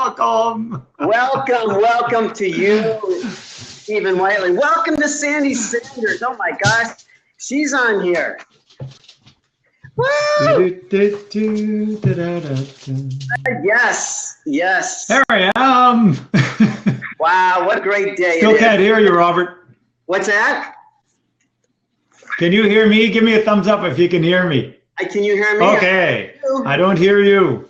welcome. Welcome to you, Stephen Whiteley. Welcome to Sandy Sanders. Oh my gosh, she's on here. Woo! Yes. There I am. Wow, what a great day. Still can't hear you, Robert. What's that? Can you hear me? Give me a thumbs up if you can hear me. Can you hear me? Okay. I don't hear you.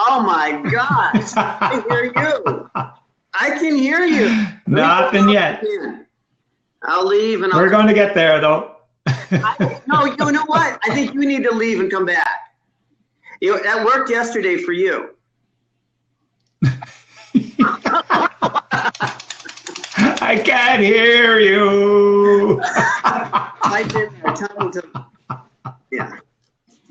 Oh my gosh. I hear you. I can hear you. Nothing yet. I'll leave and We're going to get there though. No, you know what? I think you need to leave and come back. That worked yesterday for you. I can't hear you. I did. Tell me to. Yeah.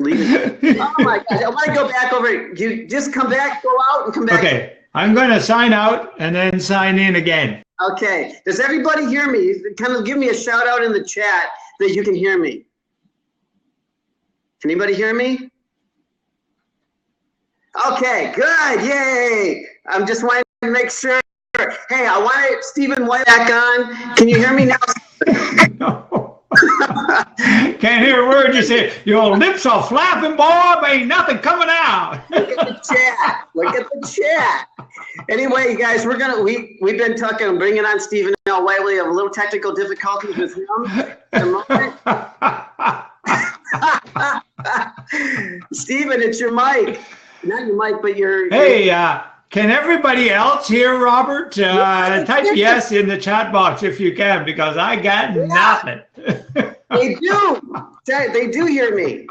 Leave it. Oh my gosh! I want to go back over. You just come back, go out, and come back. Okay. I'm going to sign out and then sign in again. Okay. Does everybody hear me? Kind of give me a shout out in the chat that you can hear me. Can anybody hear me? Okay, good. Yay. I'm just wanting to make sure. Hey, I want Stephen White back on. Can you hear me now? No. Can't hear a word you say. Your lips are flapping, boy, but ain't nothing coming out. Look at the chat. Look at the chat. Anyway, guys, we've been talking, bringing on Stephen L. Whiteley. Have a little technical difficulties with him at the moment. Stephen, it's your mic. Not your mic, but your. Hey, can everybody else hear Robert? Type yes in the chat box if you can, because I got nothing. They do. They do hear me.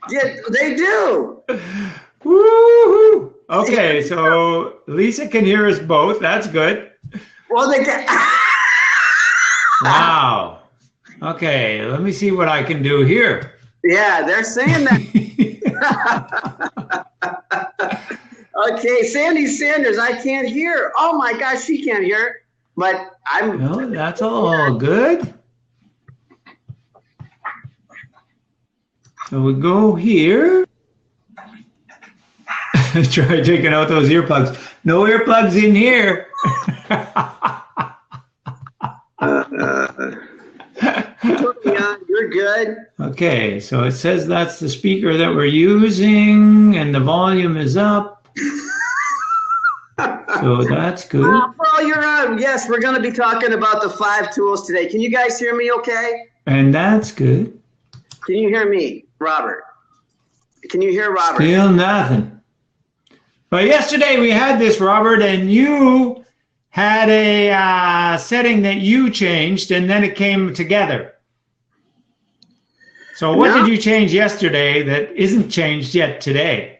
Yeah, they do. Woo-hoo. Okay, so Lisa can hear us both. That's good. Well, they can. Wow. Okay, let me see what I can do here. Yeah, they're saying that. Okay, Sandy Sanders, I can't hear. Oh my gosh, she can't hear. But I'm. No, that's all good. So we go here. Try taking out those earplugs. No earplugs in here. You're good. Okay, so it says that's the speaker that we're using, and the volume is up. So that's good. Well, you're on. Yes, we're going to be talking about the 5 tools today. Can you guys hear me okay? And that's good. Can you hear me, Robert? Can you hear Robert? Still nothing. But yesterday we had this, Robert, and you had a setting that you changed, and then it came together. So what did you change yesterday that isn't changed yet today?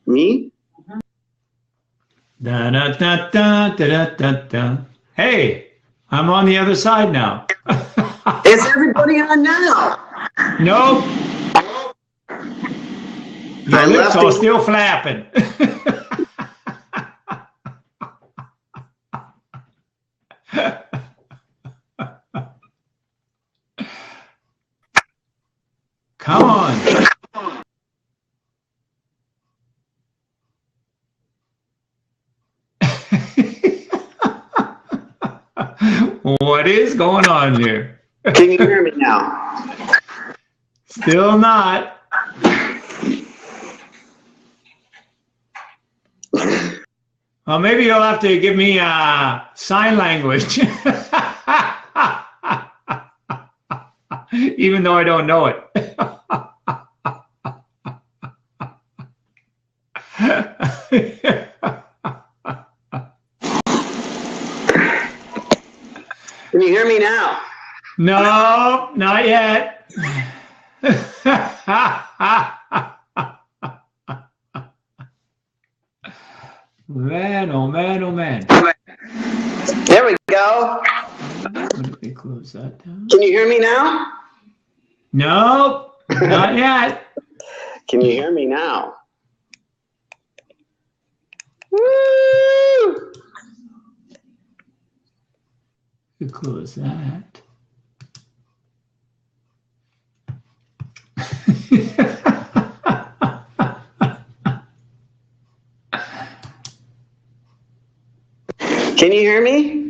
Me? Da, da, da, da, da, da, da. Hey, I'm on the other side now. Is everybody on now? Nope. Your lips are still flapping. Come on. What is going on here? Can you hear me now? Still not. Well, maybe you'll have to give me sign language. Even though I don't know it. Can you hear me now? No, not yet. Man, oh man, oh man. There we go. Let me close that down. Can you hear me now? No, not yet. Can you hear me now? Woo! You close that. Can you hear me?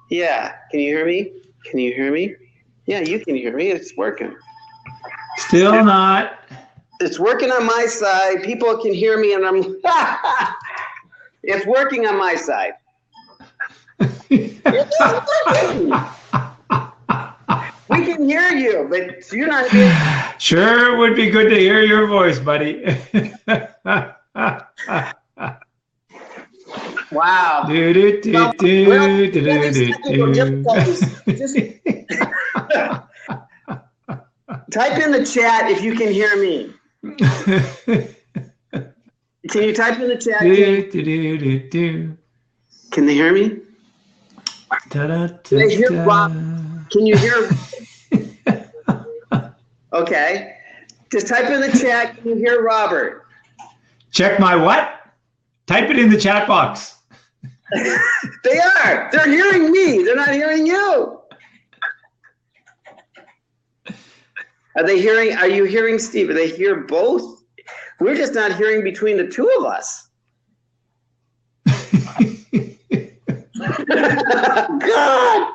Yeah, can you hear me? Can you hear me? Yeah, you can hear me. It's working. Still not. It's working on my side. People can hear me, and I'm. It's working on my side. It's working. We can hear you, but you're not hearing. Sure, it would be good to hear your voice, buddy. Wow. Do, do, do, Well, do, do, well, do, technical do. difficulties. Just type in the chat if you can hear me. Can you type in the chat? Do, do, do, do, do. Can they hear me? Da, da, Can they da, hear da. Rob? Can you hear? Okay. Just type in the chat. Can you hear Robert? Check my what? Type it in the chat box. They are. They're hearing me. They're not hearing you. Are they hearing? Are you hearing Steve? Are they hear both? We're just not hearing between the two of us. God.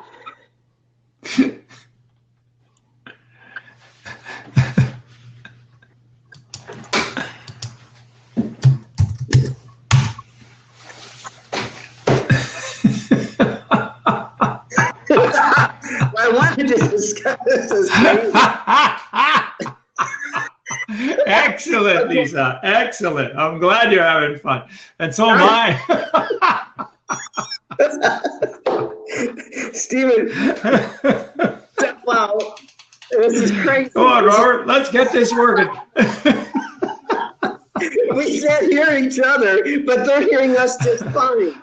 I wanted to discuss this. Excellent, Lisa. Excellent. I'm glad you're having fun. And so am I. Steven, wow, this is crazy. Come on, Robert. Let's get this working. We can't hear each other, but they're hearing us just fine.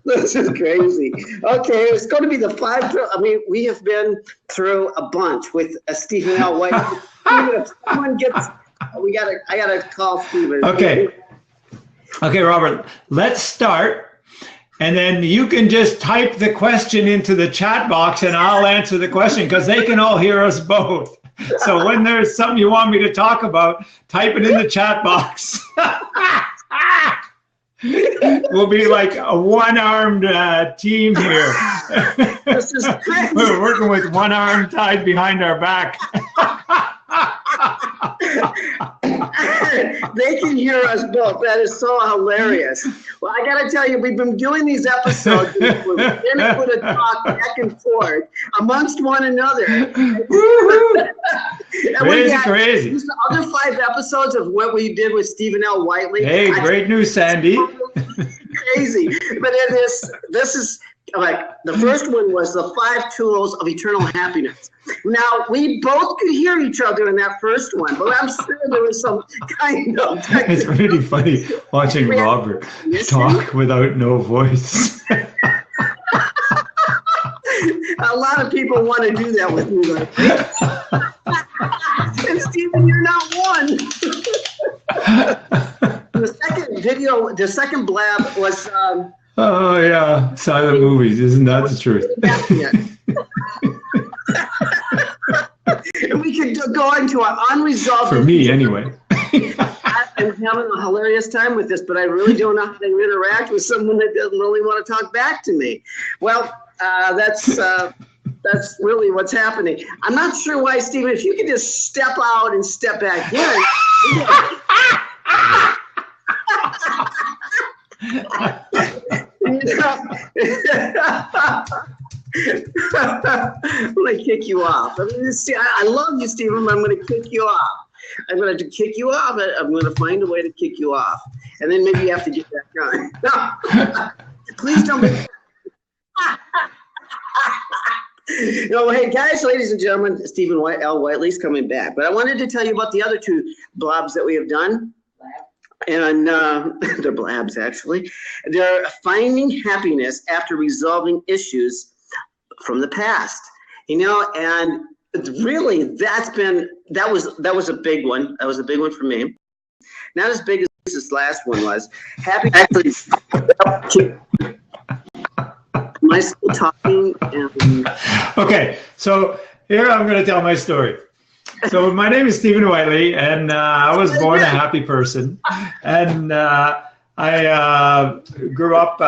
This is crazy. Okay, it's going to be the five. I mean, we have been through a bunch with Stephen L. White. Steven, if someone gets, I gotta call Steven. Okay. Okay, Robert. Let's start, and then you can just type the question into the chat box, and I'll answer the question because they can all hear us both. So when there's something you want me to talk about, type it in the chat box. We'll be like a one-armed team here. This is crazy. We're working with one arm tied behind our back. They can hear us both. That is so hilarious. Well, I got to tell you, we've been doing these episodes. We're been able to talk back and forth amongst one another. Crazy. These other 5 episodes of what we did with Stephen L. Whiteley. Hey, great news, Sandy. Crazy. But this is like the first one was the 5 tools of eternal happiness. Now, we both could hear each other in that first one, but I'm sure there was some kind of technical. It's really funny watching Robert talk without no voice. A lot of people want to do that with me. Like, and Stephen, you're not one. The second blab was. Oh, yeah. Silent movies. Isn't that the truth? We could go into an unresolved. For me, anyway. I'm having a hilarious time with this, but I really don't know how to interact with someone that doesn't really want to talk back to me. Well, that's really what's happening. I'm not sure why, Stephen, if you could just step out and step back in. I'm going to kick you off. I love you, Stephen, but I'm going to kick you off. I'm going to kick you off. I'm going to find a way to kick you off. And then maybe you have to get back on. No. Please don't be. No, hey, guys, ladies and gentlemen, Stephen L. Whiteley's coming back. But I wanted to tell you about the other 2 blobs that we have done. And they're blabs, actually. They're finding happiness after resolving issues from the past. You know, and really, that was a big one. That was a big one for me. Not as big as this last one was. Happy actually. my school talking. And Okay, so here I'm going to tell my story. So my name is Stephen Whiteley, and I was born a happy person. And I grew up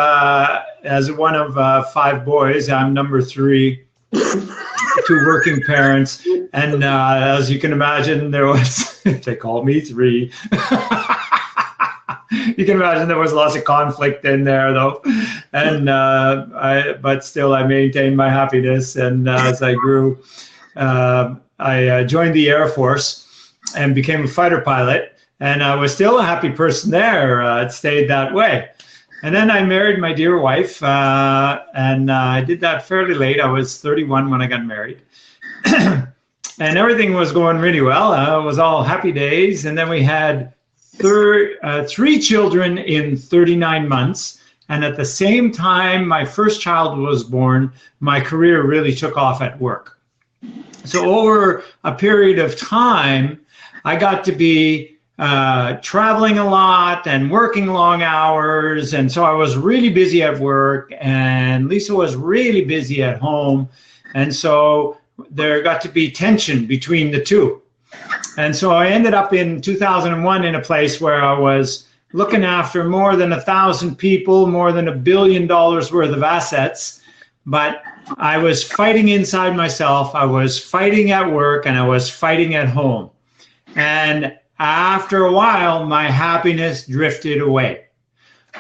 as one of 5 boys. I'm number 3, 2 working parents. And as you can imagine, there was, they called me 3. You can imagine there was lots of conflict in there, though. And but still, I maintained my happiness. And as I grew, I joined the Air Force and became a fighter pilot. And I was still a happy person there. It stayed that way. And then I married my dear wife, and I did that fairly late. I was 31 when I got married. And everything was going really well. It was all happy days. And then we had 3 children in 39 months. And at the same time my first child was born, my career really took off at work. So over a period of time, I got to be traveling a lot and working long hours. And so I was really busy at work, and Lisa was really busy at home. And so there got to be tension between the two. And so I ended up in 2001 in a place where I was looking after more than 1,000 people, more than $1 billion worth of assets. But I was fighting inside myself. I was fighting at work, and I was fighting at home. And after a while, my happiness drifted away.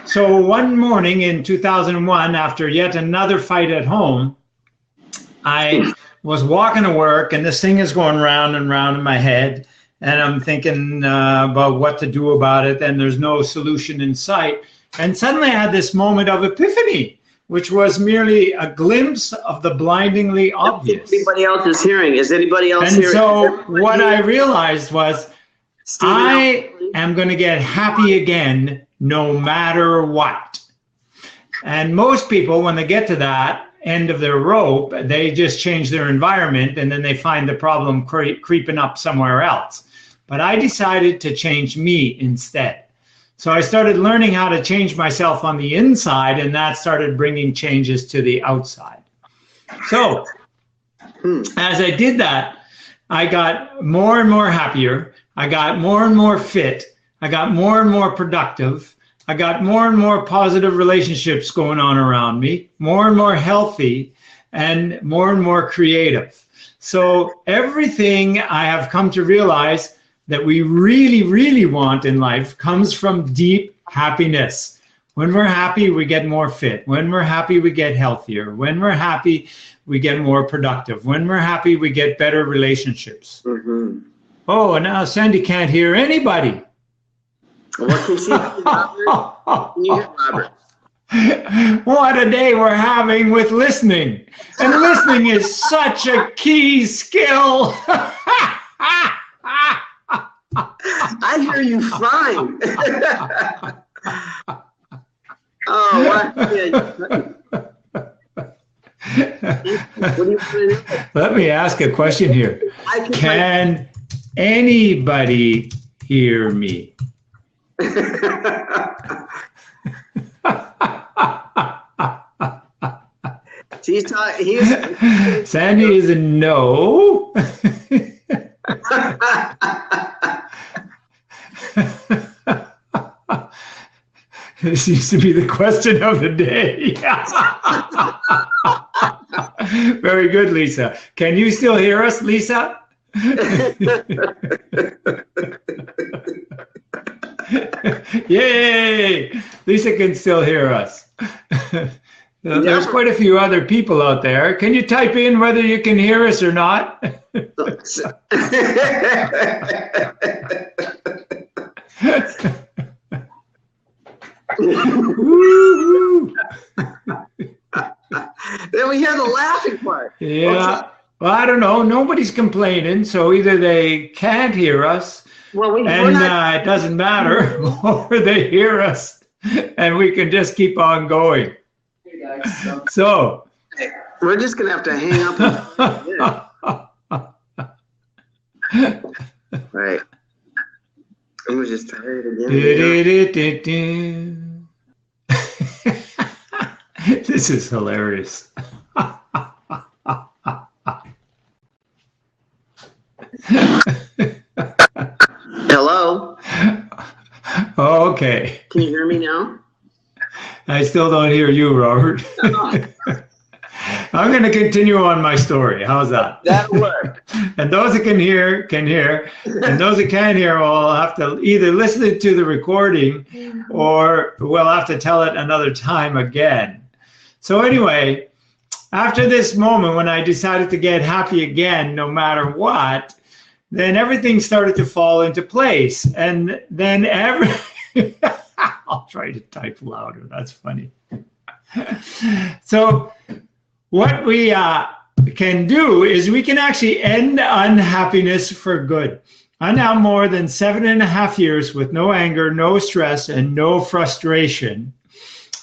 So one morning in 2001, after yet another fight at home, I was walking to work, and this thing is going round and round in my head, and I'm thinking about what to do about it, and there's no solution in sight. And suddenly I had this moment of epiphany, which was merely a glimpse of the blindingly obvious. Anybody else is hearing? Is anybody else and hearing? So what I realized was I am going to get happy again no matter what. And most people, when they get to that end of their rope, they just change their environment, and then they find the problem creeping up somewhere else. But I decided to change me instead. So I started learning how to change myself on the inside, and that started bringing changes to the outside. So as I did that, I got more and more happier. I got more and more fit. I got more and more productive. I got more and more positive relationships going on around me, more and more healthy, and more creative. So everything I have come to realize that we really, really want in life comes from deep happiness. When we're happy, we get more fit. When we're happy, we get healthier. When we're happy, we get more productive. When we're happy, we get better relationships. Mm-hmm. Oh, and now Sandy can't hear anybody. What can she do, Robert? Can you hear Robert? What a day we're having with listening. And listening is such a key skill. I hear you fine. Oh, what? What do you want to know? Let me ask a question here. Can anybody hear me? Sandy is a no. This seems to be the question of the day. Very good, Lisa. Can you still hear us, Lisa? Yay! Lisa can still hear us. There's quite a few other people out there. Can you type in whether you can hear us or not? Then we hear the laughing part. Yeah. Well, I don't know. Nobody's complaining, so either they can't hear us, it doesn't matter, or they hear us, and we can just keep on going. So we're just gonna have to hang up. Right. I was just tired again. This is hilarious. Hello? Okay. Can you hear me now? I still don't hear you, Robert. I'm going to continue on my story. How's that? That'll work. And those that can hear, and those that can't hear will have to either listen to the recording or we'll have to tell it another time again. So anyway, after this moment when I decided to get happy again, no matter what, then everything started to fall into place. And then I'll try to type louder. That's funny. So what we can do is we can actually end unhappiness for good. I'm now more than 7.5 years with no anger, no stress, and no frustration.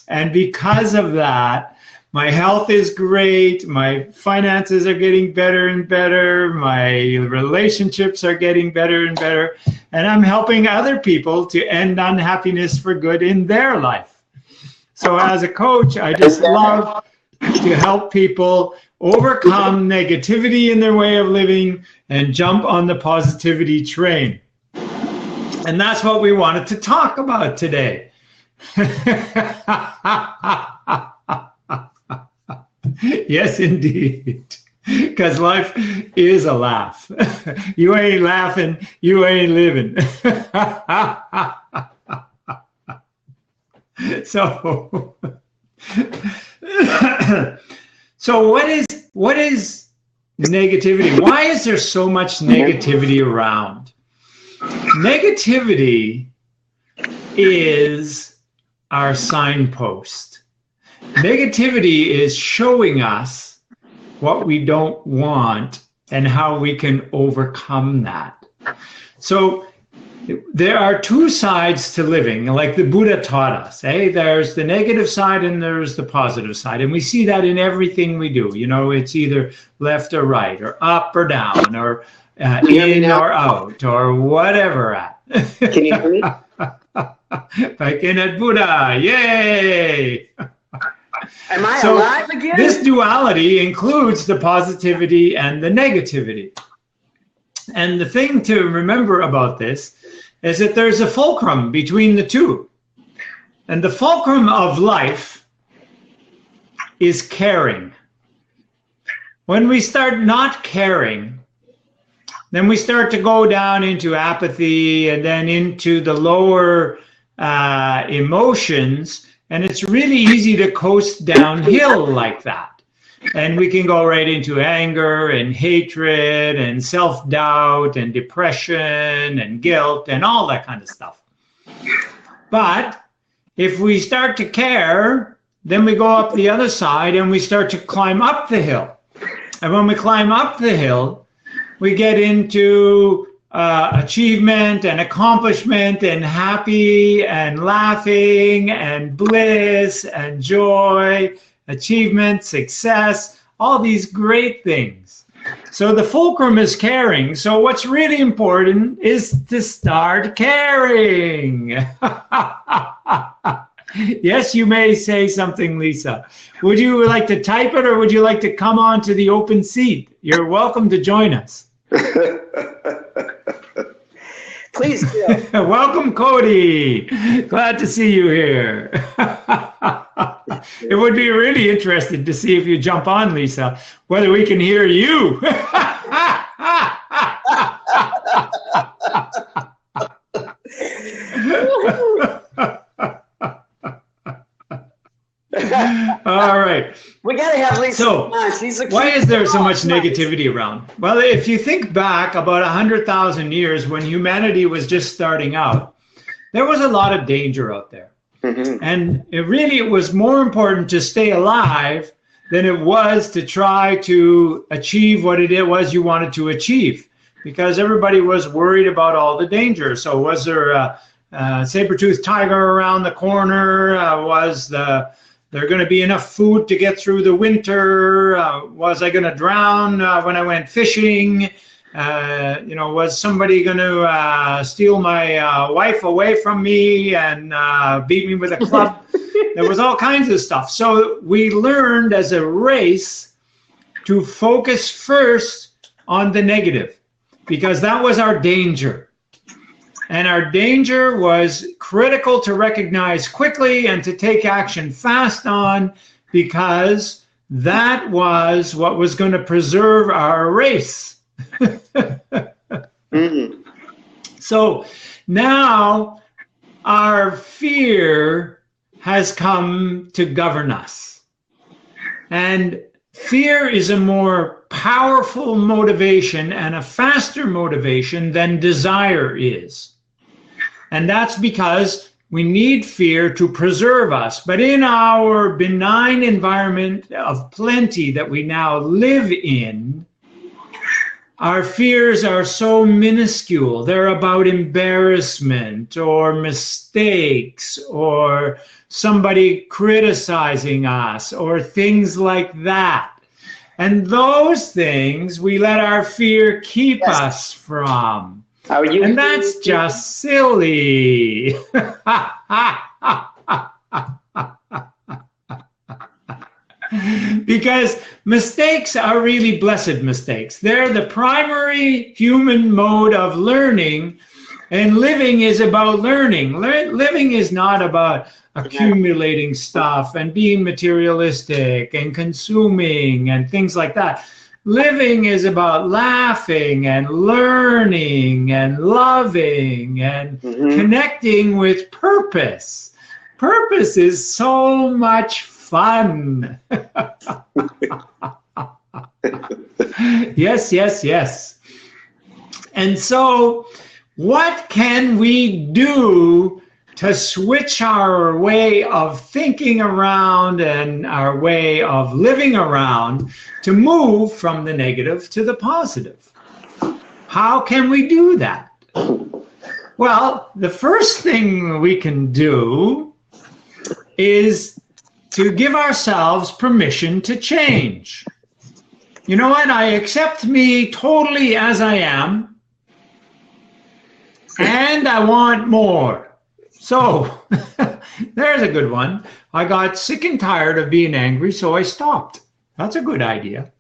And because of that, my health is great. My finances are getting better and better. My relationships are getting better and better. And I'm helping other people to end unhappiness for good in their life. So as a coach, I just love to help people overcome negativity in their way of living and jump on the positivity train. And that's what we wanted to talk about today. Yes, indeed. Because life is a laugh. You ain't laughing, you ain't living. So what is negativity? Why is there so much negativity around? Negativity is our signpost. Negativity is showing us what we don't want and how we can overcome that. So there are two sides to living, like the Buddha taught us. There's the negative side and there's the positive side. And we see that in everything we do. You know, it's either left or right, or up or down, or in or out, or whatever. Can you hear me? Like in at Buddha, yay! Am I alive again? This duality includes the positivity and the negativity. And the thing to remember about this is that there's a fulcrum between the two. And the fulcrum of life is caring. When we start not caring, then we start to go down into apathy and then into the lower emotions. And it's really easy to coast downhill like that. And we can go right into anger and hatred and self-doubt and depression and guilt and all that kind of stuff. But if we start to care, then we go up the other side and we start to climb up the hill. And when we climb up the hill, we get into achievement and accomplishment and happy and laughing and bliss and joy, achievement, success, all these great things. So the fulcrum is caring. So what's really important is to start caring. Yes, you may say something, Lisa. Would you like to type it or would you like to come on to the open seat? You're welcome to join us. Please do. Welcome, Cody. Glad to see you here. It would be really interesting to see if you jump on, Lisa, whether we can hear you. All right. We got to have Lisa. So, why is there so much negativity around? Well, if you think back about 100,000 years when humanity was just starting out, there was a lot of danger out there. Mm-hmm. And it was more important to stay alive than it was to try to achieve what it was you wanted to achieve, because everybody was worried about all the danger. So was there a saber-toothed tiger around the corner? Was there going to be enough food to get through the winter? Was I going to drown when I went fishing? Was somebody going to steal my wife away from me and beat me with a club? There was all kinds of stuff. So we learned as a race to focus first on the negative, because that was our danger. And our danger was critical to recognize quickly and to take action fast on, because that was what was going to preserve our race. Mm-hmm. So now our fear has come to govern us. And fear is a more powerful motivation and a faster motivation than desire is. And that's because we need fear to preserve us. But in our benign environment of plenty that we now live in, our fears are so minuscule. They're about embarrassment or mistakes or somebody criticizing us or things like that. And those things we let our fear keep us from. How are you? And that's just silly. Because mistakes are really blessed mistakes. They're the primary human mode of learning, and living is about learning. Living is not about accumulating stuff and being materialistic and consuming and things like that. Living is about laughing and learning and loving and connecting with purpose. Purpose is so much fun. Yes, yes, yes. And so, what can we do to switch our way of thinking around and our way of living around to move from the negative to the positive? How can we do that? Well, the first thing we can do is to give ourselves permission to change. You know what? I accept me totally as I am, and I want more. So, there's a good one. I got sick and tired of being angry, so I stopped. That's a good idea.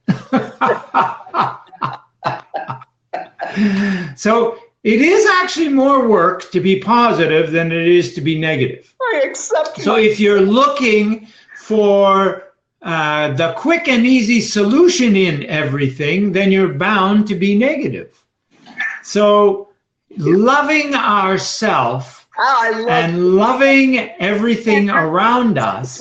So, it is actually more work to be positive than it is to be negative. I accept. So, if you're looking for the quick and easy solution in everything, then you're bound to be negative. So, loving ourselves and loving everything around us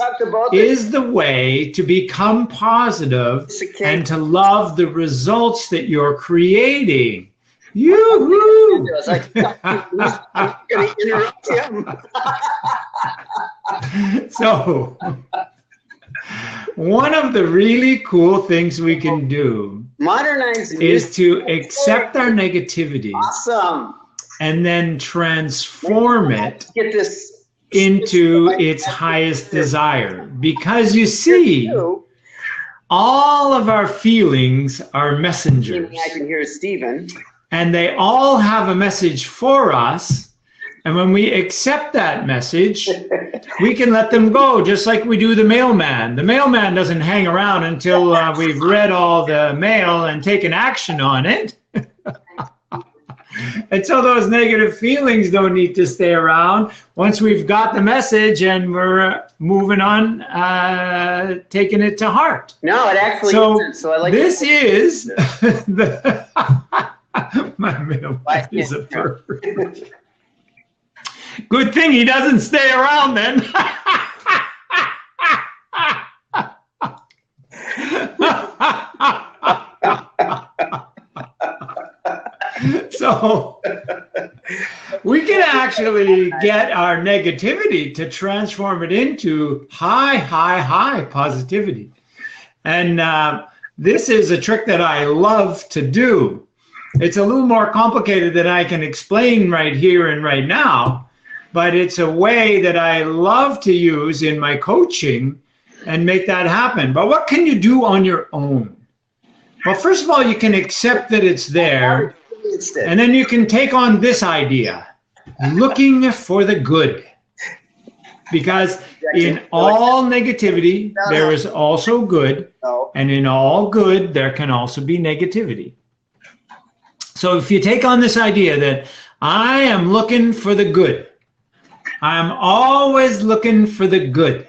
is the way to become positive and to love the results that you're creating. Yoo-hoo! I'm going to interrupt him. So, one of the really cool things we can do is to accept our negativity. Awesome. And then transform it into its highest desire. Because you see, all of our feelings are messengers. I can hear Stephen. And they all have a message for us. And when we accept that message, we can let them go, just like we do the mailman. The mailman doesn't hang around until we've read all the mail and taken action on it. And so those negative feelings don't need to stay around. Once we've got the message and we're moving on, taking it to heart. No, it actually isn't. So I like this is the my mailman is a pervert. Good thing he doesn't stay around then. So we can actually get our negativity to transform it into high positivity. And this is a trick that I love to do. It's a little more complicated than I can explain right here and right now, but it's a way that I love to use in my coaching and make that happen. But what can you do on your own? Well, first of all, you can accept that it's there. And then you can take on this idea, looking for the good. Because in all negativity, there is also good. And in all good, there can also be negativity. So if you take on this idea that I am looking for the good, I'm always looking for the good.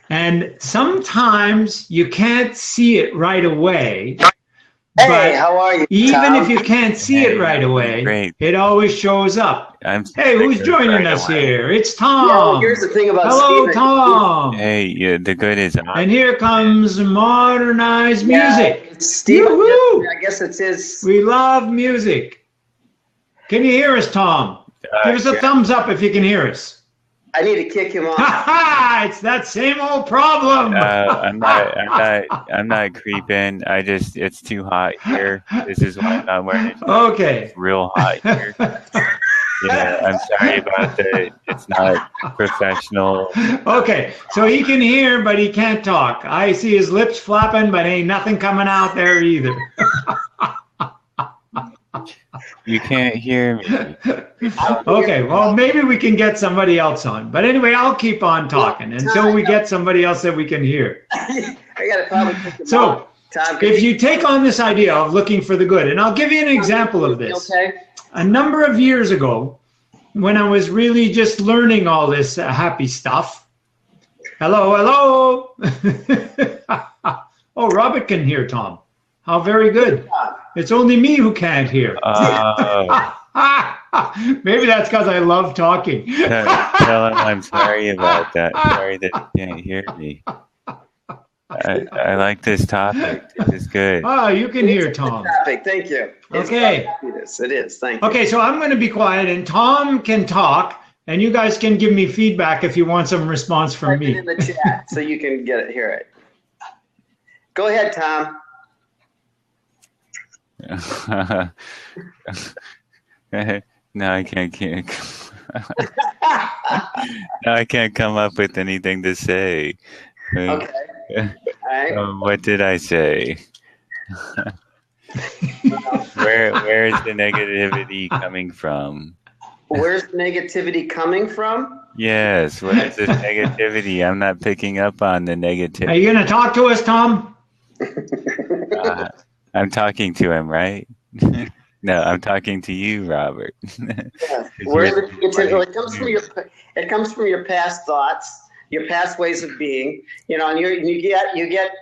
And sometimes you can't see it right away. Hey, how are you? Even Tom? if you can't see it right away, Great. it always shows up. Hey, who's joining us here? It's Tom. Yeah, well, here's the thing about Hello, Stephen. Tom. Hey, yeah, the good is on. And here comes modernized music. Yeah, Stephen, Woo-hoo! I guess it's his. We love music. Can you hear us, Tom? Give us a thumbs up if you can hear us. I need to kick him off. Ha ha! It's that same old problem. I'm not creeping. It's too hot here. This is why I'm not wearing it. Okay. It's real hot here. Yeah, I'm sorry about that. It's not professional. Okay, so he can hear, but he can't talk. I see his lips flapping, but ain't nothing coming out there either. You can't hear me. Okay, well, maybe we can get somebody else on. But anyway, I'll keep on talking until we get somebody else that we can hear. I gotta probably kick him So, off. Tom, if you take on this idea of looking for the good, and I'll give you an example of this. Okay. A number of years ago, when I was really just learning all this happy stuff. Hello, hello. Oh, Robert can hear, Tom. How very good. It's only me who can't hear. Maybe that's because I love talking. Tell him I'm sorry about that. Sorry that you can't hear me. I like this topic. This is good. Oh, you can hear Tom. Topic. Thank you. Okay. It is. Thank you. Okay, so I'm going to be quiet, and Tom can talk, and you guys can give me feedback if you want some response from Type it me. in the chat so you can hear it. Go ahead, Tom. No, I can't. No, I can't come up with anything to say. Okay. All right. What did I say? Where is the negativity coming from? Where's the negativity coming from? Yes, what is this negativity? I'm not picking up on the Are negativity. you going to talk to us, Tom? I'm talking to him, right? No, I'm talking to you, Robert. Yeah. Where's the negativity? It comes from your past thoughts, your past ways of being. And you get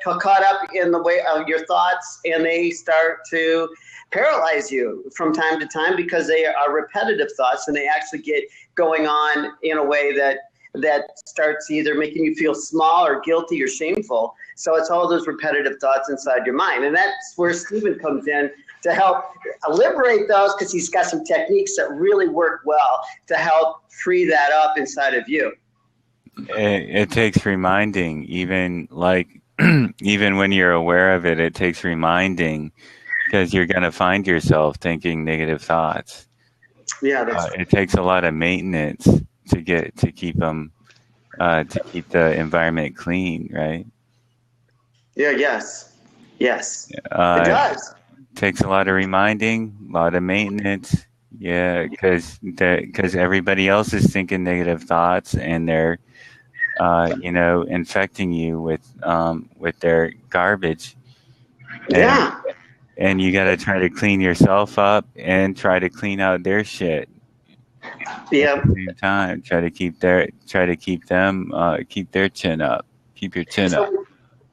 caught up in the way of your thoughts, and they start to paralyze you from time to time because they are repetitive thoughts, and they actually get going on in a way that starts either making you feel small or guilty or shameful. So it's all those repetitive thoughts inside your mind. And that's where Stephen comes in to help liberate those, because he's got some techniques that really work well to help free that up inside of you. It takes reminding, even even when you're aware of it, it takes reminding, because you're going to find yourself thinking negative thoughts. Yeah, that's it takes a lot of maintenance to keep them, to keep the environment clean, right? Yeah, yes. It does. Takes a lot of reminding, a lot of maintenance. Yeah, because everybody else is thinking negative thoughts, and they're infecting you with their garbage. And you got to try to clean yourself up and try to clean out their shit. Yeah. At the same time, try to keep their chin up. Keep your chin up.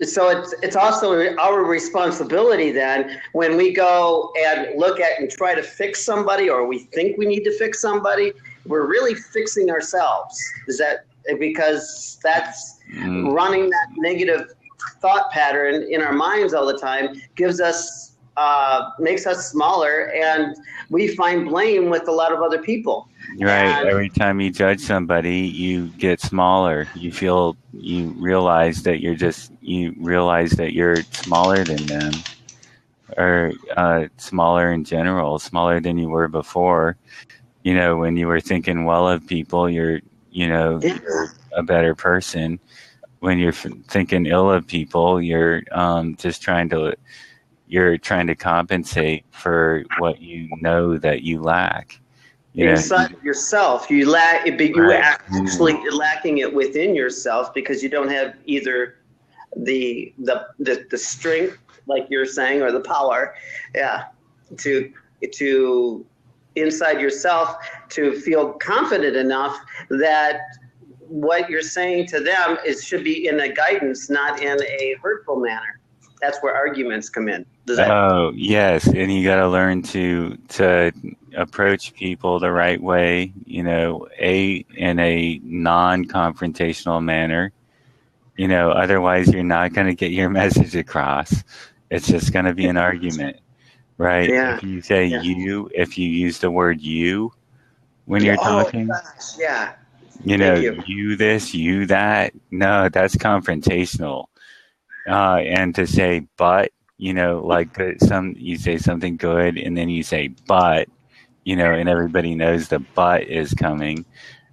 So it's also our responsibility then, when we go and look at and try to fix somebody, or we think we need to fix somebody, we're really fixing ourselves. Is that because that's running that negative thought pattern in our minds all the time makes us smaller, and we find blame with a lot of other people. Right. And every time you judge somebody, you get smaller. You realize that you're smaller than them, or smaller in general, smaller than you were before. When you were thinking well of people, you're a better person. When you're thinking ill of people, you're trying to compensate for what you know that you lack. Yeah. inside of yourself. You lack, but you Right. actually lacking it within yourself because you don't have either the strength, like you're saying, or the power, to inside yourself to feel confident enough that what you're saying to them should be in a guidance, not in a hurtful manner. That's where arguments come in. Does that? Oh, yes, and you got to learn to approach people the right way, in a non-confrontational manner. Otherwise you're not going to get your message across. It's just going to be an argument, right? Yeah. If you say if you use the word you when you're talking, Gosh, yeah. you this, you that, no, that's confrontational. And to say but, like you say something good and then you say but, and everybody knows the but is coming,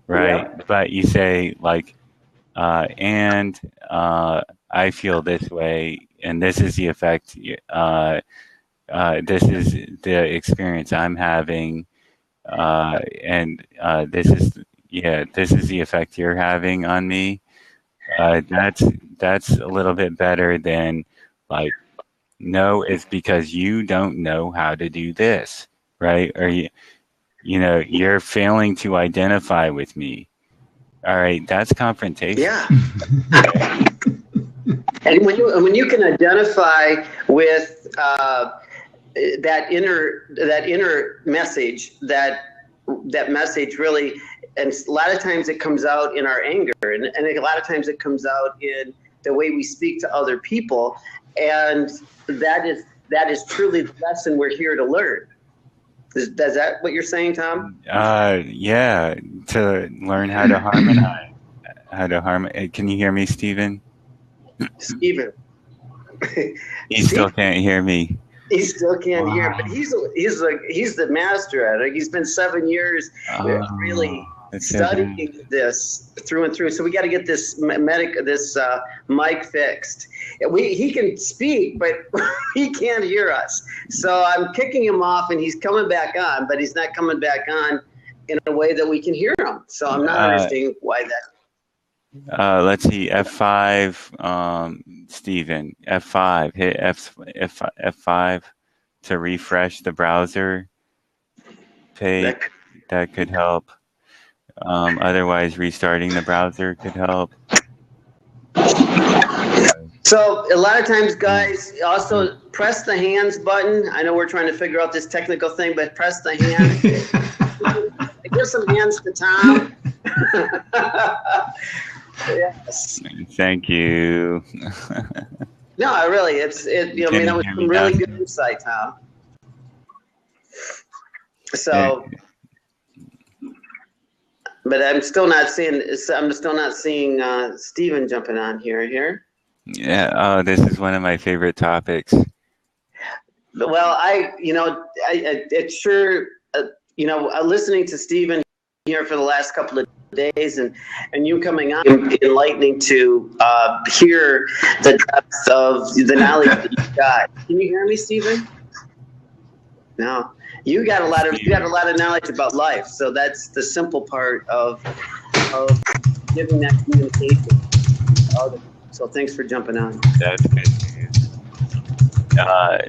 right? Yeah. But you say like, and I feel this way, and this is the effect. This is the experience I'm having, and this is the effect you're having on me. That's a little bit better than like, no, it's because you don't know how to do this, right? Or you're failing to identify with me. All right, that's confrontation. Yeah. And when you can identify with that inner message, that message really, and a lot of times it comes out in our anger, and a lot of times it comes out in the way we speak to other people, and that is truly the lesson we're here to learn. Is that what you're saying, Tom? Yeah, to learn how to harmonize. Can you hear me, Stephen? Stephen. He still can't hear me. He still can't hear, Wow. but he's the master at it. He's been 7 years really studying this through and through. So we got to get this mic fixed. He can speak, but he can't hear us. So I'm kicking him off, and he's coming back on, but he's not coming back on in a way that we can hear him. So I'm not understanding why that. Let's see, F5, Stephen, F5, hit F5 to refresh the browser page. That could help. Otherwise, restarting the browser could help. So a lot of times, guys, also press the hands button. I know we're trying to figure out this technical thing, but press the hands. Give some hands to Tom. Yes. Thank you. No, really, that was some really good insight, Tom. So, but I'm still not seeing Stephen jumping on here. Yeah. This is one of my favorite topics. Well, it's sure, listening to Stephen here for the last couple of days and you coming on, enlightening to hear the depth of the knowledge that you've got. Can you hear me, Stephen? No. You got a lot of knowledge about life, so that's the simple part of giving that communication to others. So thanks for jumping on. That's good news.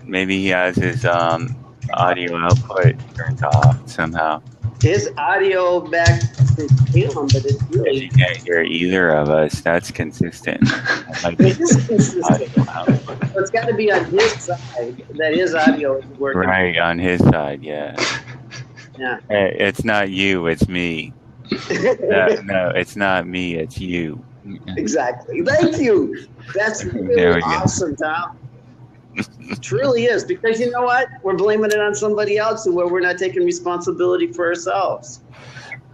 Maybe he has his audio output turned off somehow. His audio back to him, but it's really... If you can't hear either of us, that's consistent. It is consistent. So it's got to be on his side that his audio is working. Right, on his side, yeah. Yeah. It's not you, it's me. No, it's not me, it's you. Exactly. Thank you. That's really awesome, Tom. It truly is, because you know what? We're blaming it on somebody else where we're not taking responsibility for ourselves.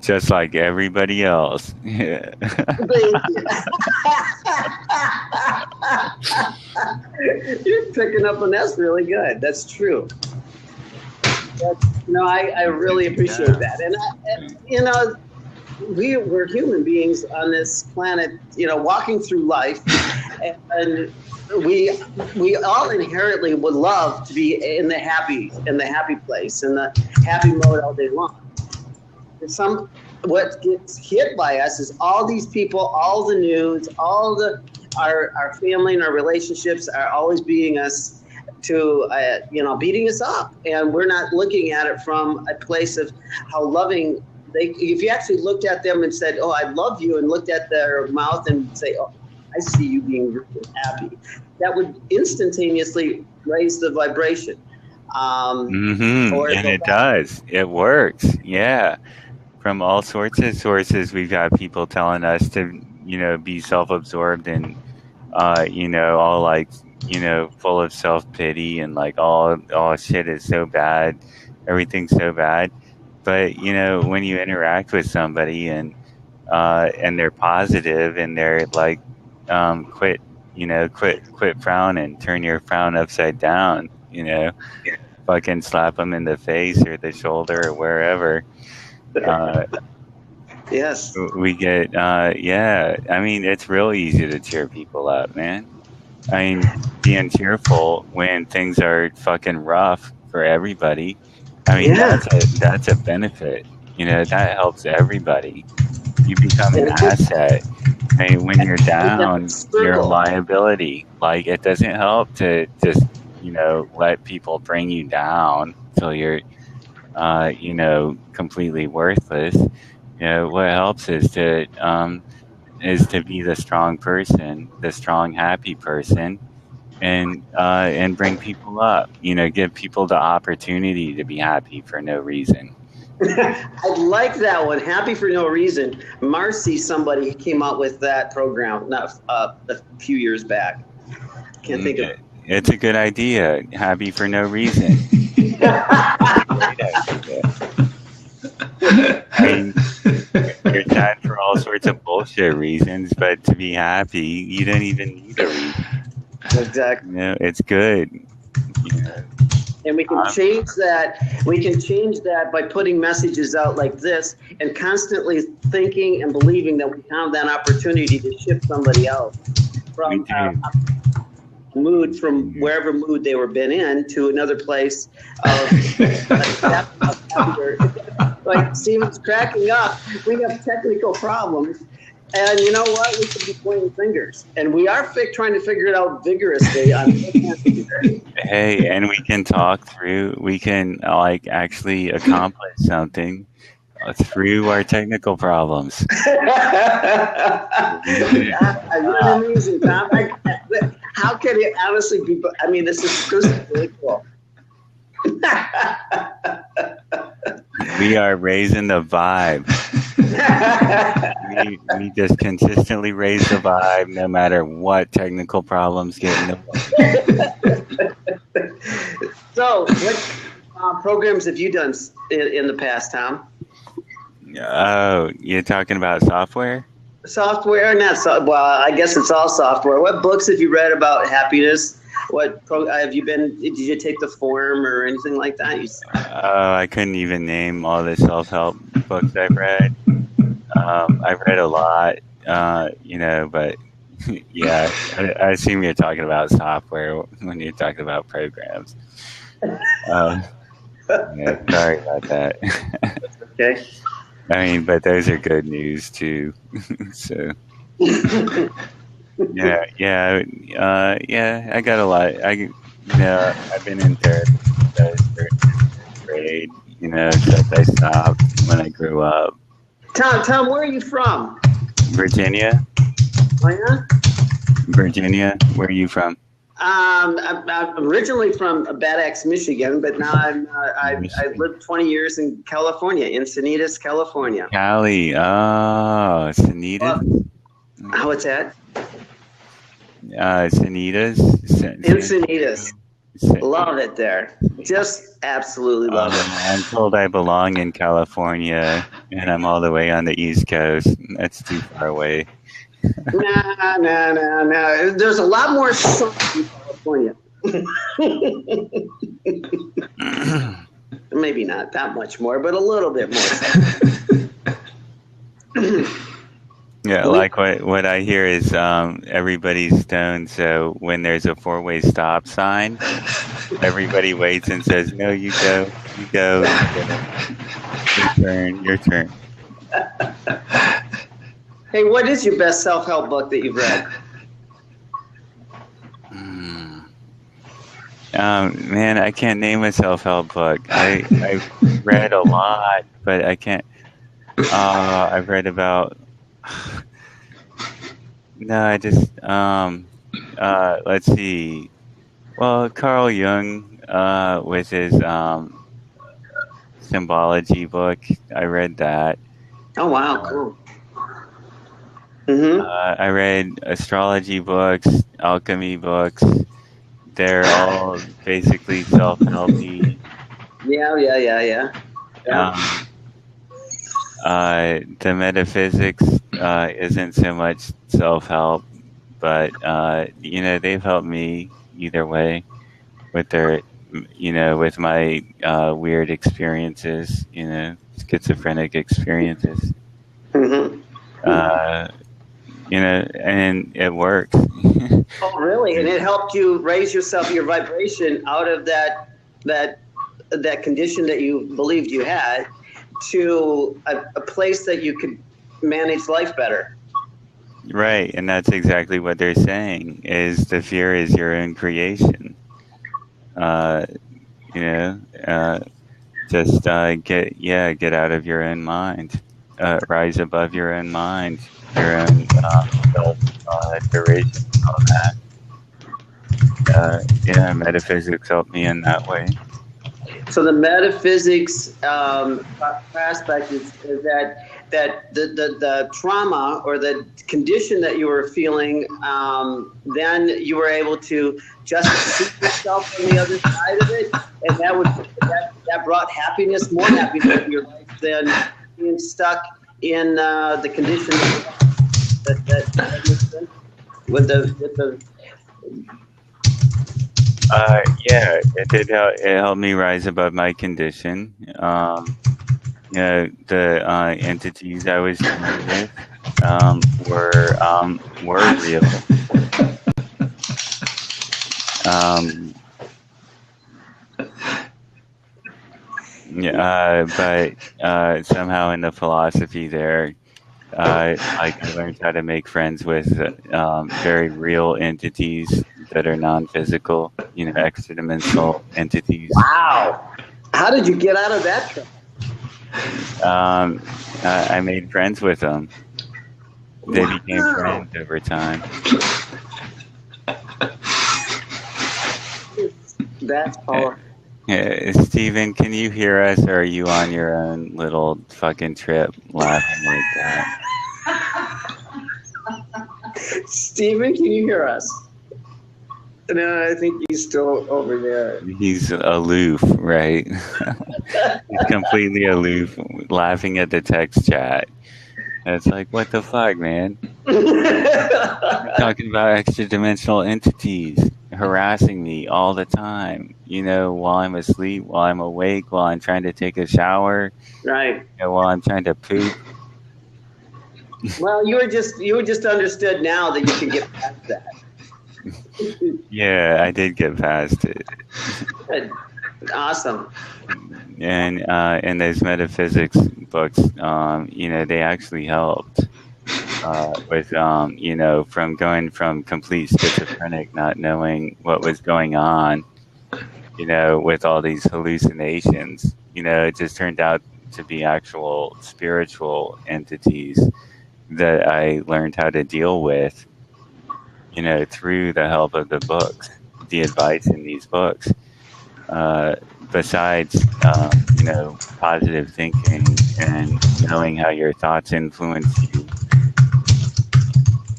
Just like everybody else. Yeah. Thank you. You're picking up on that's really good. That's true. I really appreciate that. And we're human beings on this planet, walking through life, and we all inherently would love to be in the happy place, in the happy mode all day long. what gets hit by us is all these people, all the news, our family and our relationships are always beating us beating us up, and we're not looking at it from a place of how loving if you actually looked at them and said, "Oh, I love you," and looked at their mouth and say, "Oh, I see you being really happy," that would instantaneously raise the vibration. And it does. It works. Yeah. From all sorts of sources, we've got people telling us to, be self-absorbed and, all like, full of self-pity and like all shit is so bad. Everything's so bad. But, when you interact with somebody and they're positive and they're like, quit frowning, turn your frown upside down, fucking slap them in the face or the shoulder or wherever. Yes. We get, I mean, it's real easy to cheer people up, man. I mean, being cheerful when things are fucking rough for everybody. I mean, that's a benefit. That helps everybody. You become an asset. I mean, when you're down, you're a liability. Like, it doesn't help to just, let people bring you down till you're, completely worthless. What helps is to be the strong person, the strong, happy person, and bring people up. Give people the opportunity to be happy for no reason. I like that one. Happy for no reason. Marcy, somebody came out with that program a few years back. Can't think of it. It's a good idea. Happy for no reason. I mean, you're sad for all sorts of bullshit reasons, but to be happy, you don't even need a reason. Exactly. It's good. And we can change that. We can change that by putting messages out like this and constantly thinking and believing that we have that opportunity to shift somebody else from mood, from wherever mood they were been in, to another place of like Steven's cracking up. We have technical problems. And you know what? We could be pointing fingers. And we are trying to figure it out vigorously. Hey, and we can talk through, we can actually accomplish something through our technical problems. Amazing, Tom. How can it honestly be? I mean, this is really cool. We are raising the vibe. we just consistently raise the vibe no matter what technical problems get in the way. So, what programs have you done in the past, Tom? Oh, you're talking about software? Software? Well, I guess it's all software. What books have you read about happiness? What have you been? Did you take the form or anything like that? I couldn't even name all the self-help books I've read. I've read a lot, but yeah, I assume you're talking about software when you're talking about programs. Yeah, sorry about that. Okay. I mean, but those are good news too. So. Yeah. I got a lot. I've been in therapy grade. Except I stopped when I grew up. Tom, where are you from? Virginia. Oh yeah. Virginia. Where are you from? I'm originally from Bad Axe, Michigan, but now I lived 20 years in California, Encinitas, California. Cali. Oh, Encinitas. What's that? Encinitas. Encinitas. Love it there. Just absolutely love it. I'm told I belong in California, and I'm all the way on the East Coast. That's too far away. No. There's a lot more sun in California. Maybe not that much more, but a little bit more. Yeah, like what I hear is everybody's stoned, so when there's a four-way stop sign, everybody waits and says, "No, you go, you go." You go. Your turn. Hey, what is your best self-help book that you've read? Man, I can't name a self-help book. I've read a lot, but I can't. I've read about. No, I just. Let's see. Well, Carl Jung, with his symbology book, I read that. Oh wow, cool. Mm-hmm. I read astrology books, alchemy books. They're all basically self-helpy. Yeah. The metaphysics isn't so much self-help, but they've helped me either way with their, with my weird experiences, schizophrenic experiences. Mm-hmm. And it works. Oh, really? And it helped you raise your vibration out of that condition that you believed you had to a place that you could manage life better. Right, and that's exactly what they're saying, is the fear is your own creation. Just get out of your own mind. Rise above your own mind, your own self-derision, all that. Metaphysics helped me in that way. So the metaphysics aspect is that the trauma or the condition that you were feeling, then you were able to just see yourself on the other side of it, and that brought happiness, more happiness in your life than being stuck in the condition that makes sense with the. It did. It helped me rise above my condition. The entities I was dealing with were real. But somehow in the philosophy there, I learned how to make friends with very real entities that are non-physical, extra-dimensional entities. Wow! How did you get out of that trip? I made friends with them. They became friends over time. That's powerful. Stephen, can you hear us, or are you on your own little fucking trip laughing like that? Stephen, can you hear us? No, I think he's still over there. He's aloof, right? He's completely aloof, laughing at the text chat. And it's like, what the fuck, man? We're talking about extra-dimensional entities harassing me all the time, while I'm asleep, while I'm awake, while I'm trying to take a shower, right? While I'm trying to poop. Well, you were just understood now that you can get past that. Yeah, I did get past it. Good. Awesome. And those metaphysics books, they actually helped with, from going from complete schizophrenic, not knowing what was going on, with all these hallucinations. It just turned out to be actual spiritual entities that I learned how to deal with, through the help of the books, the advice in these books. Besides, positive thinking and knowing how your thoughts influence you.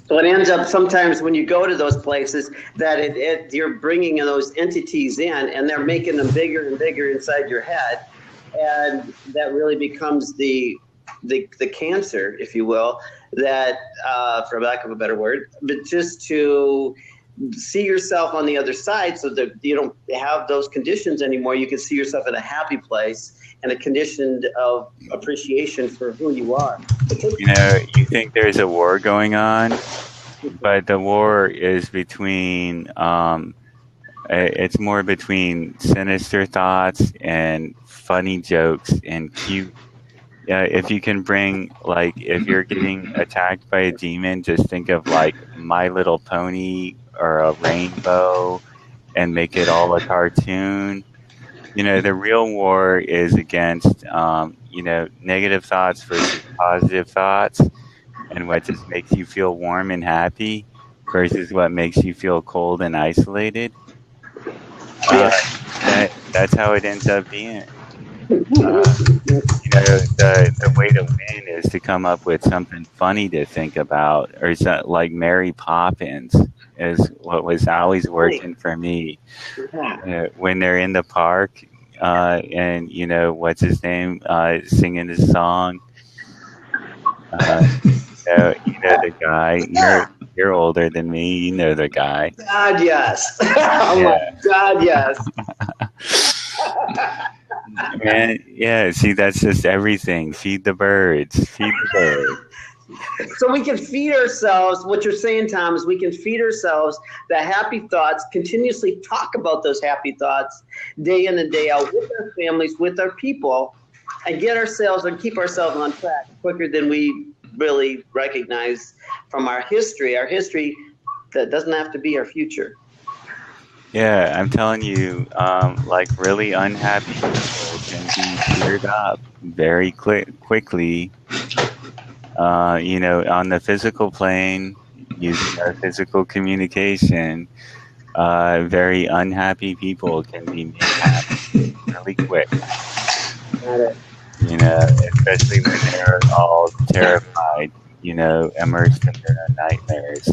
So it ends up sometimes when you go to those places that you're bringing those entities in, and they're making them bigger and bigger inside your head, and that really becomes the cancer, if you will, that for lack of a better word, but just to see yourself on the other side so that you don't have those conditions anymore. You can see yourself in a happy place and a condition of appreciation for who you are. You think there's a war going on, but the war is between, it's more between sinister thoughts and funny jokes and cute if you can bring, like, if you're getting attacked by a demon, just think of like My Little Pony or a rainbow and make it all a cartoon. The real war is against, negative thoughts versus positive thoughts, and what just makes you feel warm and happy versus what makes you feel cold and isolated. That's how it ends up being. The way to win is to come up with something funny to think about, or is that like Mary Poppins is what was always working for me. When they're in the park, and what's his name, singing his song. The guy. You're older than me. You know the guy. God, yes. Oh my God, yes. Man, yeah. See, that's just everything. Feed the birds. Feed the birds. So we can feed ourselves, what you're saying, Tom, is we can feed ourselves the happy thoughts, continuously talk about those happy thoughts day in and day out with our families, with our people, and get ourselves and keep ourselves on track quicker than we really recognize from our history that doesn't have to be our future. Yeah, I'm telling you, like really unhappy people can be cleared up very quickly. On the physical plane, using our physical communication, very unhappy people can be made happy really quick. Got it. Especially when they're all terrified, immersed in their nightmares.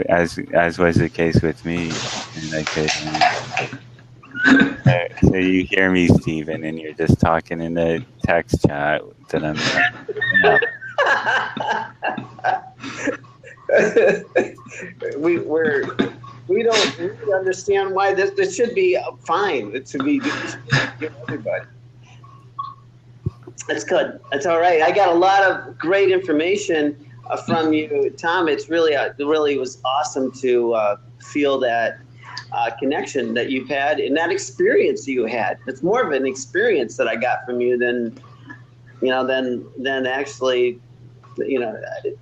As was the case with me. So you hear me, Stephen, and you're just talking in the text chat that I'm. We don't really understand why this should be fine. It should be good for everybody. That's good. That's all right. I got a lot of great information from you, Tom. It really was awesome to feel that connection that you've had and that experience you had. It's more of an experience that I got from you than actually, it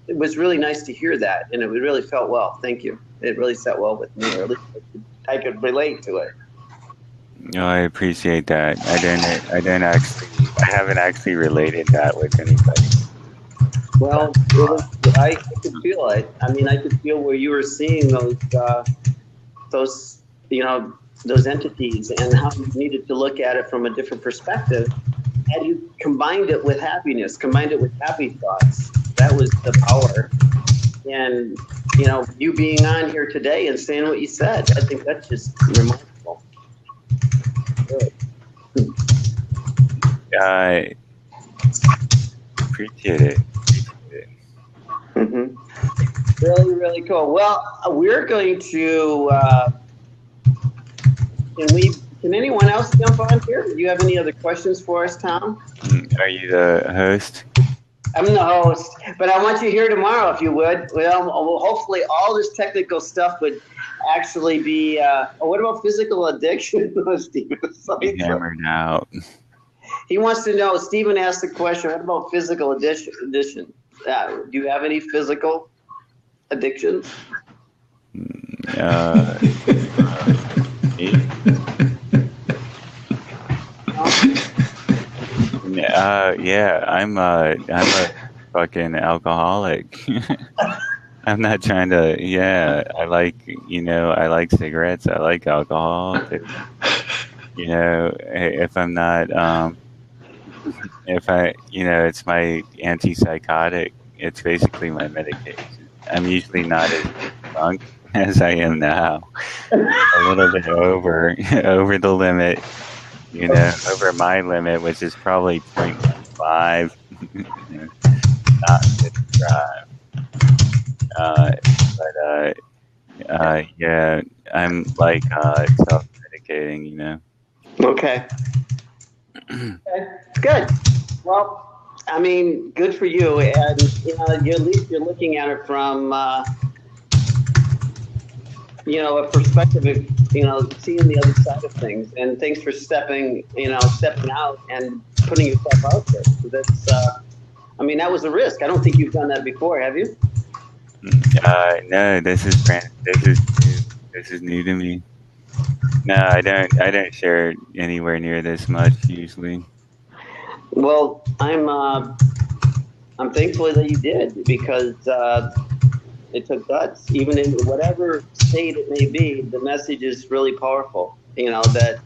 was really nice to hear that, and it really felt well. Thank you. It really sat well with me, or at least I could relate to it. No, I appreciate that. I haven't actually related that with anybody. Well, I could feel it. I mean, I could feel where you were seeing those entities and how you needed to look at it from a different perspective. And you combined it with happiness, combined it with happy thoughts. That was the power. And, you being on here today and saying what you said, I think that's just remarkable. Good. I appreciate it. Mm-hmm. Really, really cool. Well, we're going to. Can anyone else jump on here? Do you have any other questions for us, Tom? Are you the host? I'm the host, but I want you here tomorrow if you would. Well, hopefully all this technical stuff would actually be. What about physical addiction? Stephen, Hammered out. He wants to know. Stephen asked the question. What about physical addiction? Do you have any physical addictions? Yeah, I'm a fucking alcoholic. I'm not trying to. Yeah, I like cigarettes. I like alcohol. If I'm not, it's my antipsychotic. It's basically my medication. I'm usually not as drunk as I am now. A little bit over the limit. Over my limit, which is probably 0.5. Not 55. Yeah, I'm like self-medicating. Okay. Good. Well, I mean, good for you, and at least you're looking at it from a perspective of seeing the other side of things. And thanks for stepping out and putting yourself out there. So that's, I mean, that was a risk. I don't think you've done that before, have you? No, this is new to me. No, I don't share anywhere near this much usually. Well, I'm thankful that you did, because it took guts. Even in whatever state it may be, the message is really powerful. You know, that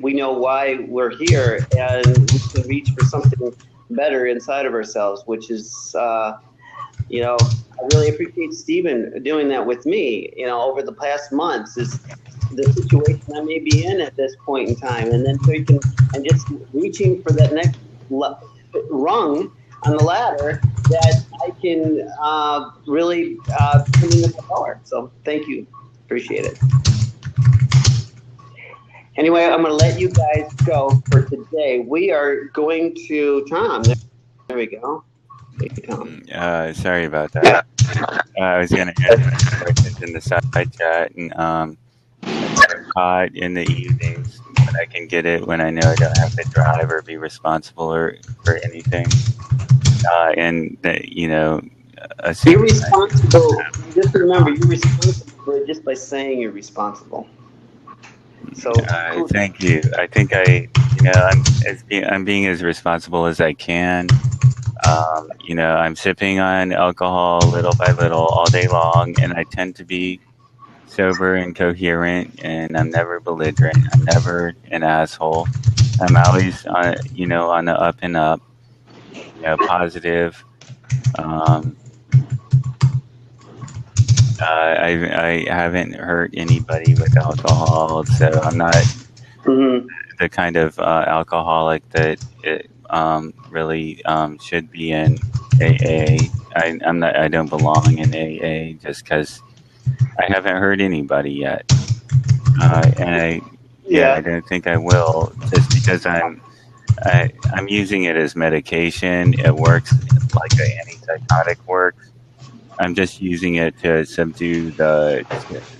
we know why we're here, and we can reach for something better inside of ourselves, which is, you know, I really appreciate Stephen doing that with me, you know, over the past months. Is the situation I may be in at this point in time, and then so you can, and just reaching for that next rung on the ladder that I can really put in the power. So thank you, appreciate it. Anyway, I'm going to let you guys go for today. We are going to Tom. There we go. Tom. Sorry about that. I was going to answer questions in the side chat, and caught in the evenings when I can get it, when I know I don't have to drive or be responsible for anything. And that, you know, you're responsible. Just remember, you're responsible for it just by saying you're responsible. So thank you. I think I'm being as responsible as I can. You know, I'm sipping on alcohol little by little all day long, and I tend to be sober and coherent, and I'm never belligerent. I'm never an asshole. I'm always on the up and up, you know, positive. I haven't hurt anybody with alcohol, so I'm not the kind of alcoholic that it really should be in AA. I don't belong in AA just because I haven't hurt anybody yet, and I don't think I will, just because I'm using it as medication. It works like an antipsychotic works. I'm just using it to subdue the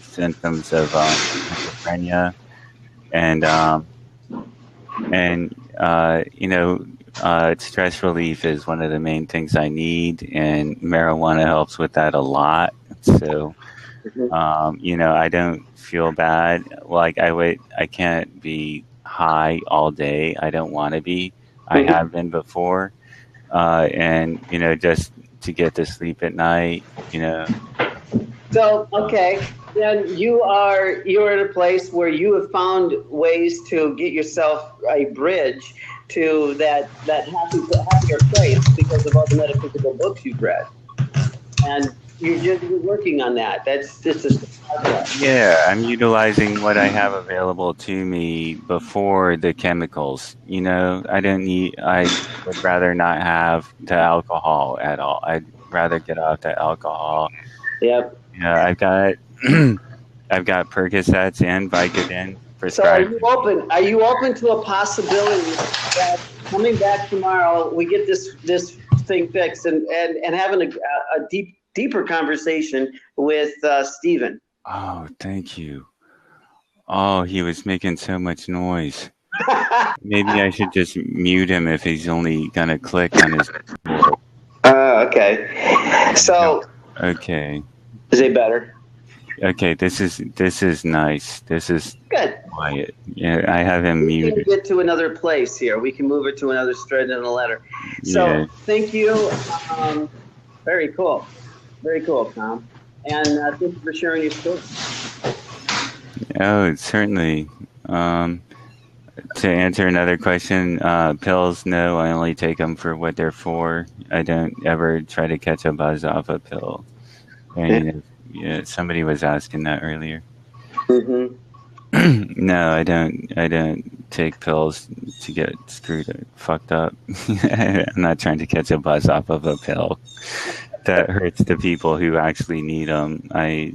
symptoms of schizophrenia, and you know, stress relief is one of the main things I need, and marijuana helps with that a lot. So, you know, I don't feel bad. Like I can't be high all day. I don't want to be. I have been before, and you know, just to get to sleep at night, you know. So, okay, then you're in a place where you have found ways to get yourself a bridge to that happier place because of all the metaphysical books you've read, and you're working on that. That's just a progress. Yeah, I'm utilizing what I have available to me before the chemicals. You know, I would rather not have the alcohol at all. I'd rather get off the alcohol. Yep. Yeah, I've got Percocets and Vicodin prescribed. So are you open to a possibility that coming back tomorrow we get this thing fixed and having a deeper conversation with Stephen? Oh, thank you. Oh, he was making so much noise. Maybe I should just mute him if he's only gonna click on his. Okay. So. Okay. Is it better? Okay, this is nice. This is good. Quiet. Yeah, I have him muted. We can get to another place here. We can move it to another strand in the letter. So Thank you. Very cool. Very cool, Tom. And thank you for sharing your story. Oh, certainly. To answer another question, pills, no, I only take them for what they're for. I don't ever try to catch a buzz off a pill. Yeah, somebody was asking that earlier. No, I don't take pills to get screwed or fucked up. I'm not trying to catch a buzz off of a pill. That hurts the people who actually need them. I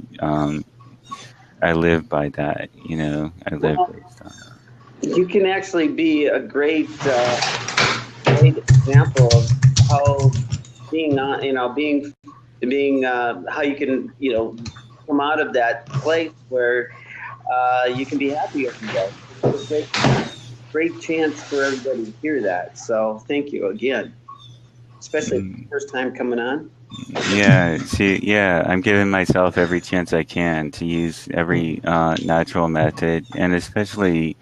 live by that, you know. I live based on that. You can actually be a great example of how being how you can, you know, come out of that place where you can be happy every day. It's a great great chance for everybody to hear that. So thank you again, especially the first time coming on. Yeah, see, yeah, I'm giving myself every chance I can to use every natural method, and especially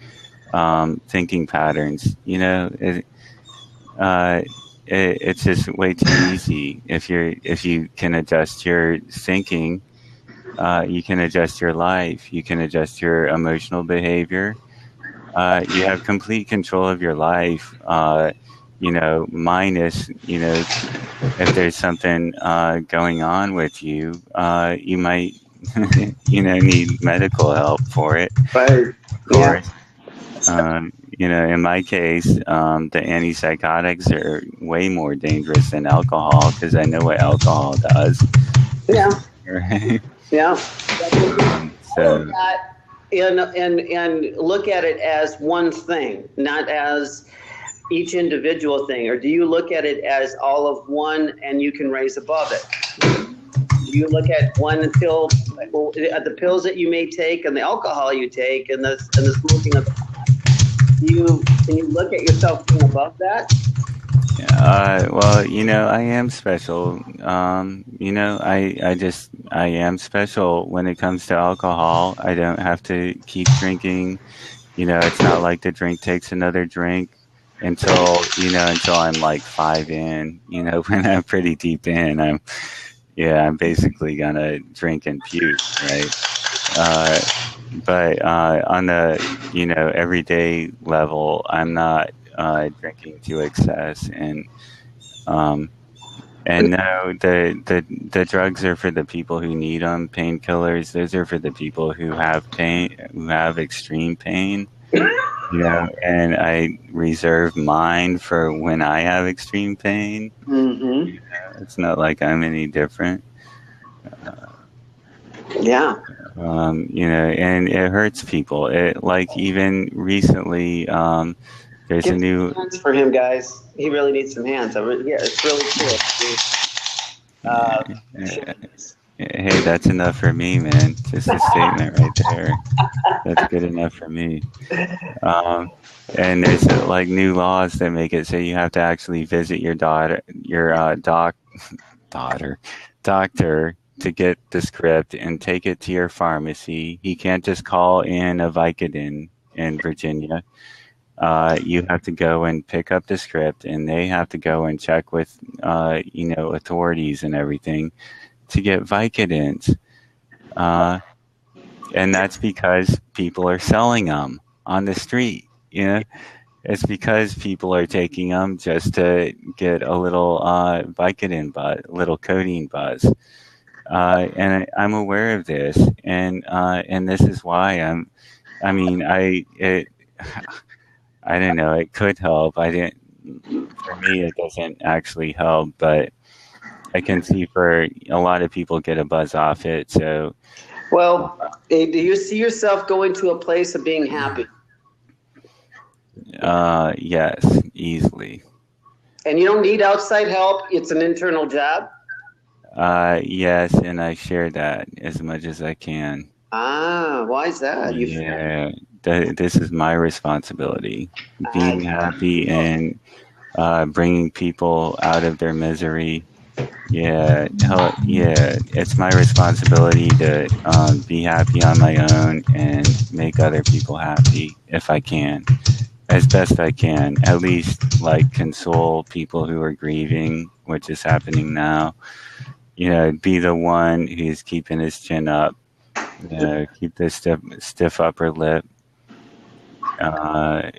thinking patterns. It's just way too easy. If you can adjust your thinking, you can adjust your life. You can adjust your emotional behavior. You have complete control of your life. Minus, if there's something going on with you, you might, need medical help for it. Right. Of course. In my case, the antipsychotics are way more dangerous than alcohol because I know what alcohol does. Yeah. Right? Yeah. So. And look at it as one thing, not as each individual thing, or do you look at it as all of one and you can raise above it? Do you look at one pill, the pills that you may take and the alcohol you take and the smoking of the pot? Can you look at yourself being above that? Well, I am special. I am special when it comes to alcohol. I don't have to keep drinking. It's not like the drink takes another drink until I'm like 5 in. When I'm pretty deep in, I'm basically gonna drink and puke, right? But on the everyday level, I'm not drinking to excess, and no, the drugs are for the people who need them. Painkillers, those are for the people who have pain, who have extreme pain. And I reserve mine for when I have extreme pain. Mm-hmm. It's not like I'm any different. Yeah. And it hurts people. Even recently, there's a new hands for him, guys. He really needs some hands. It's really cool. Hey, that's enough for me, man. Just a statement right there. That's good enough for me. And there's new laws that make it so you have to actually visit your doctor to get the script and take it to your pharmacy. He can't just call in a Vicodin in Virginia. You have to go and pick up the script, and they have to go and check with authorities and everything to get Vicodins. And that's because people are selling them on the street. It's because people are taking them just to get a little Vicodin buzz, little codeine buzz. And I'm aware of this, and this is why I don't know. It could help. For me, it doesn't actually help, but I can see for a lot of people get a buzz off it. So, well, do you see yourself going to a place of being happy? Yes, easily. And you don't need outside help. It's an internal job. Yes, and I share that as much as I can. Why is that? This is my responsibility. Being happy and bringing people out of their misery. It's my responsibility to be happy on my own and make other people happy if I can, as best I can. At least console people who are grieving, which is happening now. Be the one who's keeping his chin up. Keep this stiff upper lip. I'm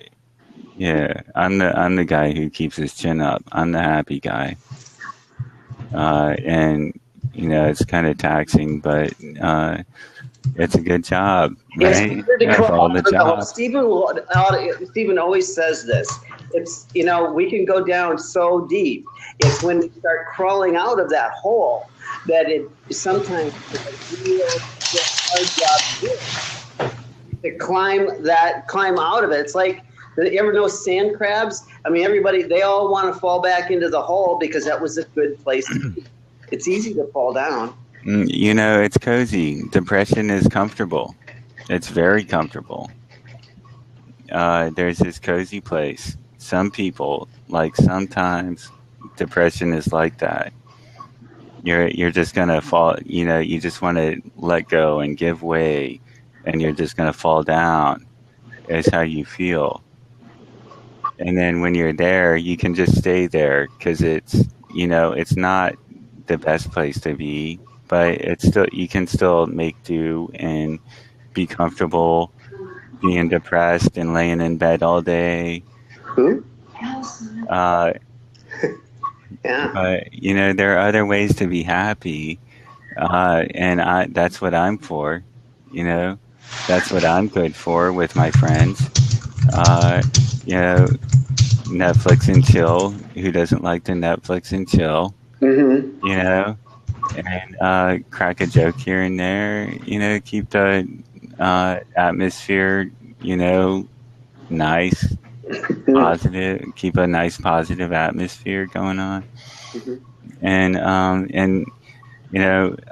the guy who keeps his chin up. I'm the happy guy. And it's kind of taxing, but it's a good job, right? That's all the job. Stephen always says this. It's we can go down so deep. It's when we start crawling out of that hole that it sometimes it's a real hard job to climb out of it. It's like, you ever know sand crabs? I mean, they all want to fall back into the hole because that was a good place to be. It's easy to fall down. It's cozy. Depression is comfortable. It's very comfortable. there's this cozy place. Some people, like sometimes depression is like that. You're just gonna fall, you just want to let go and give way, and you're just gonna fall down. Is how you feel. And then when you're there, you can just stay there because it's not the best place to be, but it's still, you can still make do and be comfortable being depressed and laying in bed all day. Who? Uh, Yeah. but there are other ways to be happy, and that's what I'm for. That's what I'm good for with my friends. Uh, you know, Netflix and chill. Who doesn't like to Netflix and chill? Mm-hmm. And crack a joke here and there. Keep the atmosphere, nice, positive. Keep a nice positive atmosphere going on. Mhm. And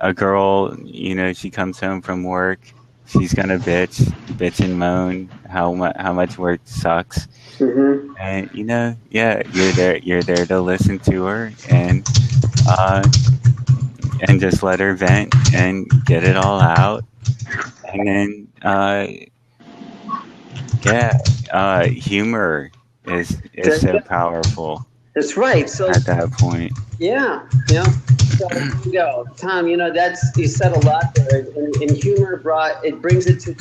a girl, she comes home from work. She's gonna bitch and moan how much work sucks. Mm-hmm. And yeah, you're there to listen to her uh, and just let her vent and get it all out. And then yeah, humor is so powerful That's right. So at that point. yeah. So there you go, Tom. You said a lot there, and humor brings it to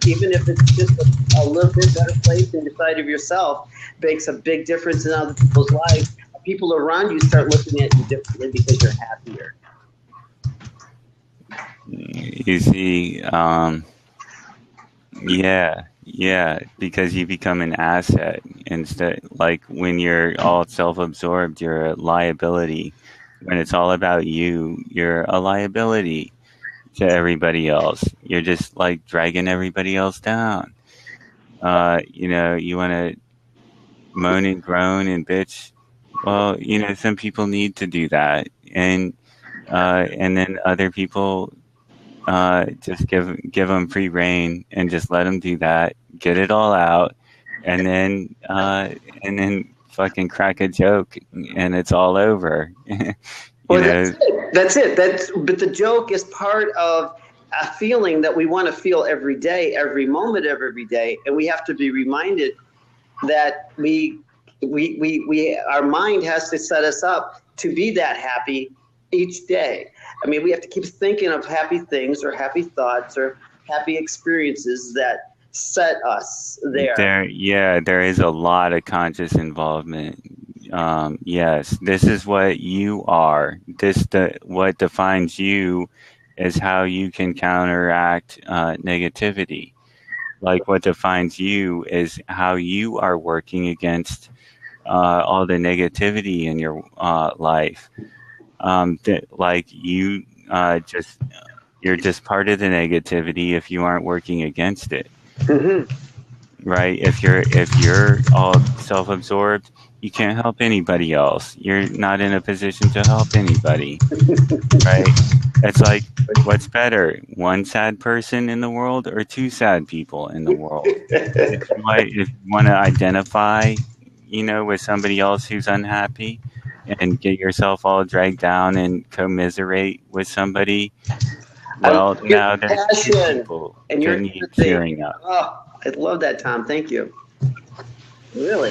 even if it's just a little bit better place inside of yourself, makes a big difference in other people's lives. People around you start looking at you differently because you're happier. You see, yeah, because you become an asset instead. Like when you're all self-absorbed, you're a liability. When it's all about you, you're a liability to everybody else. You're just like dragging everybody else down. You want to moan and groan and bitch. Well, some people need to do that, and then other people just give them free reign and just let them do that, get it all out, and then fucking crack a joke, and it's all over. Well, that's it. But the joke is part of a feeling that we want to feel every day, every moment of every day, and we have to be reminded that our mind has to set us up to be that happy each day. I mean, we have to keep thinking of happy things or happy thoughts or happy experiences that set us there. There is a lot of conscious involvement. Yes, this is what you are. What defines you is how you can counteract negativity. Like what defines you is how you are working against all the negativity in your life. Like you you're just part of the negativity if you aren't working against it. Mm-hmm. Right? If you're all self-absorbed, you can't help anybody else. You're not in a position to help anybody. Right? It's like, what's better, one sad person in the world or two sad people in the world? If you want to identify, with somebody else who's unhappy and get yourself all dragged down and commiserate with somebody, well, now there's two people and who need cheering up. Oh, I love that, Tom. Thank you. Really?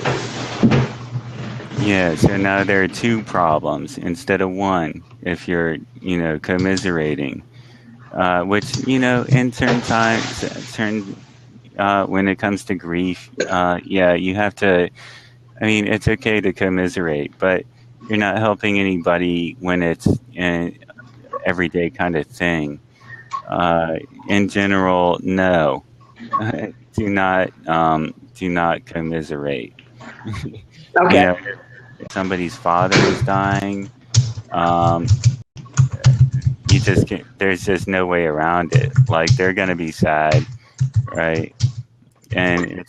Yeah, so now there are two problems instead of one if you're, commiserating. Which, in certain times, when it comes to grief, you have to, it's okay to commiserate, but you're not helping anybody when it's an everyday kind of thing. In general, no. Do not commiserate. Okay. If somebody's father is dying, you just can't, there's just no way around it. Like they're gonna be sad, right? And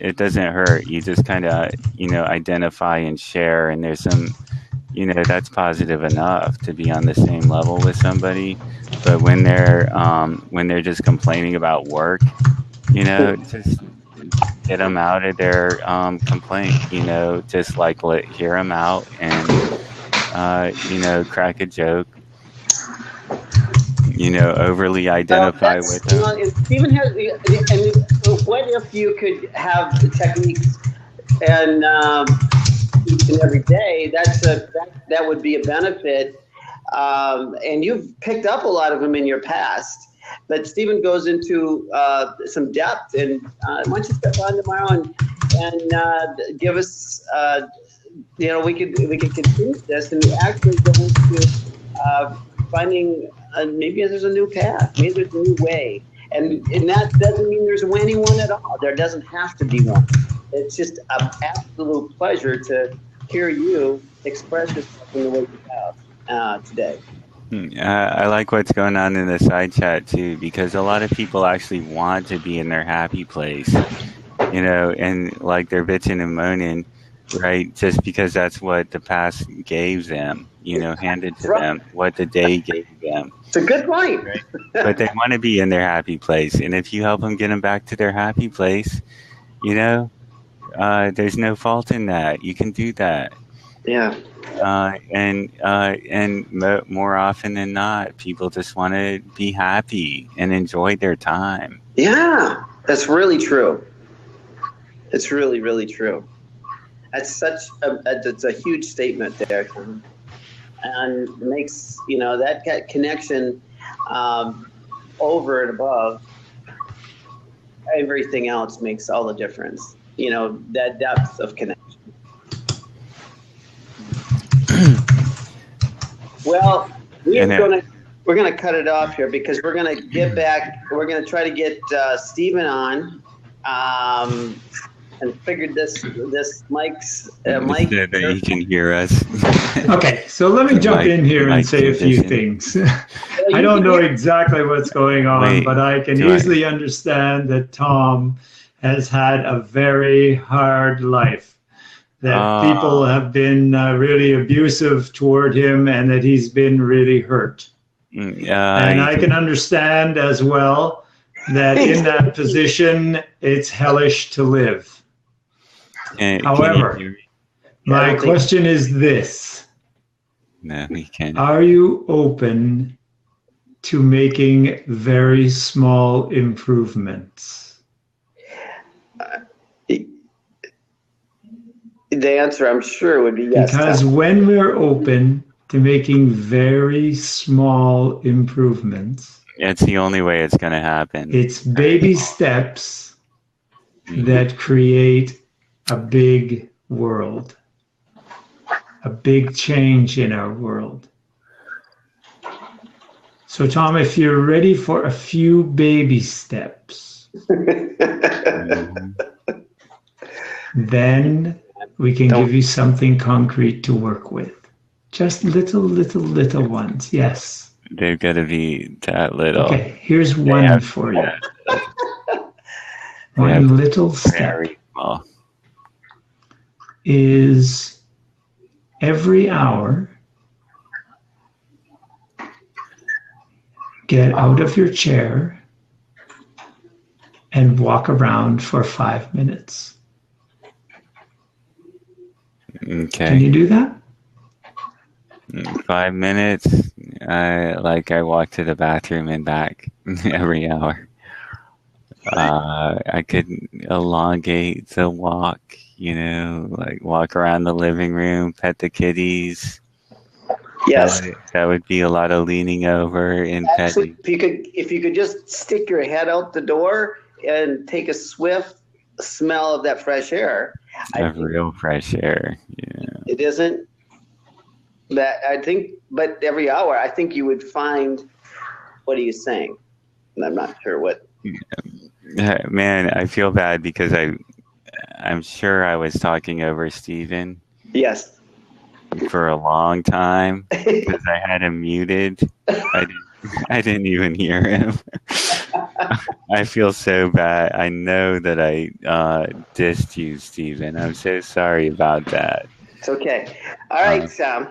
it doesn't hurt. You just kind of identify and share, and there's some that's positive enough to be on the same level with somebody. But when they're just complaining about work, just get them out of their complaint. Just like hear them out and crack a joke. Overly identify with them. Stephen has. And what if you could have the techniques and each and every day? That would be a benefit. And you've picked up a lot of them in your past. But Stephen goes into some depth, and why don't you step on tomorrow and give us, we could continue this, and we actually go into finding maybe there's a new path, maybe there's a new way, and that doesn't mean there's any one at all. There doesn't have to be one. It's just an absolute pleasure to hear you express yourself in the way you have today. I like what's going on in the side chat too, because a lot of people actually want to be in their happy place, and like they're bitching and moaning, right? Just because that's what the past gave them, handed to them, what the day gave them. It's a good point. Right? But they want to be in their happy place, and if you help them get them back to their happy place, there's no fault in that. You can do that. Yeah. And more often than not, people just want to be happy and enjoy their time. Yeah, that's really true. It's really, really true. That's it's a huge statement there, and makes that connection over and above everything else makes all the difference. That depth of connection. Well, we're gonna cut it off here because we're gonna get back. We're gonna try to get Stephen on, and figured this Mike's Mike so that he can hear us. Okay, so let me jump in here and say a few things. I don't know exactly what's going on, but I can easily understand that Tom has had a very hard life. That people have been really abusive toward him, and that he's been really hurt. And I can understand as well that in that position, it's hellish to live. However, my question is this. No, we can't. Are you open to making very small improvements? The answer, I'm sure, would be yes. Because when we're open to making very small improvements, it's the only way it's going to happen. It's baby steps that create a big world, a big change in our world. So, Tom, if you're ready for a few baby steps, then we can give you something concrete to work with. Just little ones. Yes. They've got to be that little. Okay, here's one for you. One little step is every hour, get out of your chair and walk around for 5 minutes. Okay. Can you do that? 5 minutes. I walk to the bathroom and back every hour. I could elongate the walk, like walk around the living room, pet the kitties. Yes. That would be a lot of leaning over and Actually, petting. if you could just stick your head out the door and take a swift smell of that fresh air. Real fresh air. Yeah. It isn't. But every hour, I think you would find. What are you saying? And I'm not sure what. Man, I feel bad because I'm sure I was talking over Stephen. Yes. For a long time because I had him muted. I didn't even hear him. I feel so bad. I know that I dissed you, Stephen. I'm so sorry about that. It's okay. All right, Tom.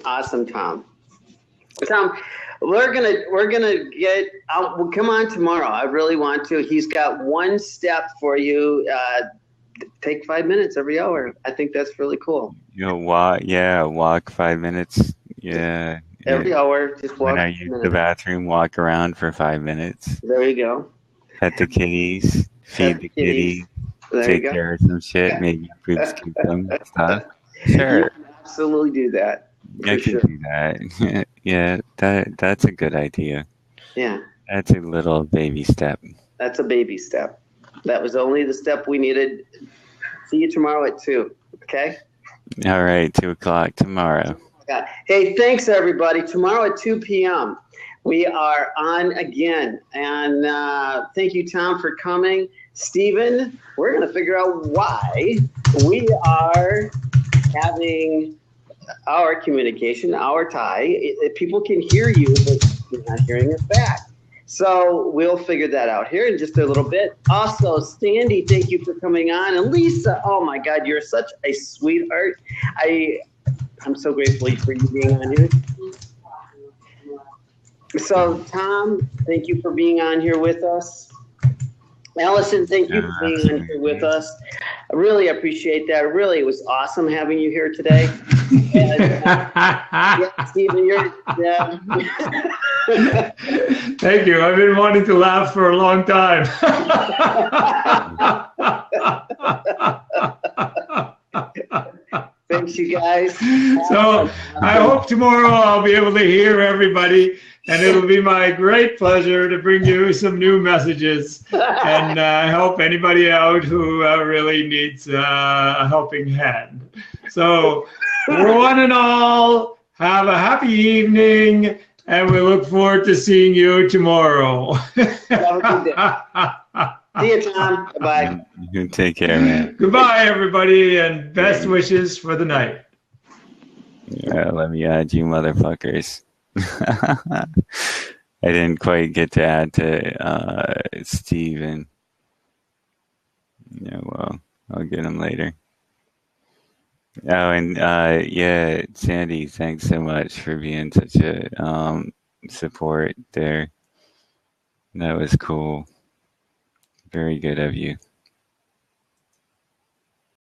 Awesome, Tom. Tom, we're gonna get out. Well, come on tomorrow. I really want to. He's got one step for you. Take 5 minutes every hour. I think that's really cool. Walk 5 minutes. Yeah. Every hour, just walk. When I use the bathroom, walk around for 5 minutes. There you go. Pet the kitties, feed the kitties, take care of some shit, maybe poops keep them stuff. Sure. Absolutely do that. I can do that. Yeah, that's a good idea. Yeah. That's a little baby step. That's a baby step. That was only the step we needed. See you tomorrow at 2. Okay? All right, 2:00 tomorrow. Hey, thanks everybody. Tomorrow at 2 p.m. we are on again. And thank you, Tom, for coming. Stephen, we're going to figure out why we are having our communication, our tie. People can hear you, but you're not hearing us back. So we'll figure that out here in just a little bit. Also, Sandy, thank you for coming on. And Lisa, oh my God, you're such a sweetheart. I'm so grateful for you being on here. So, Tom, thank you for being on here with us. Allison, thank you for being on here with us. I really appreciate that. Really, it was awesome having you here today. And, yeah, Stephen, Thank you. I've been wanting to laugh for a long time. Thanks, you guys. So I hope tomorrow I'll be able to hear everybody, and it'll be my great pleasure to bring you some new messages and help anybody out who really needs a helping hand. So for one and all, have a happy evening, and we look forward to seeing you tomorrow. Have a good day. See you, Tom. Bye. You take care, man. Goodbye, everybody, and best wishes for the night. Yeah, let me add you motherfuckers. I didn't quite get to add to Steven. Yeah, well, I'll get him later. Oh, and yeah, Sandy, thanks so much for being such a support there. That was cool. Very good of you.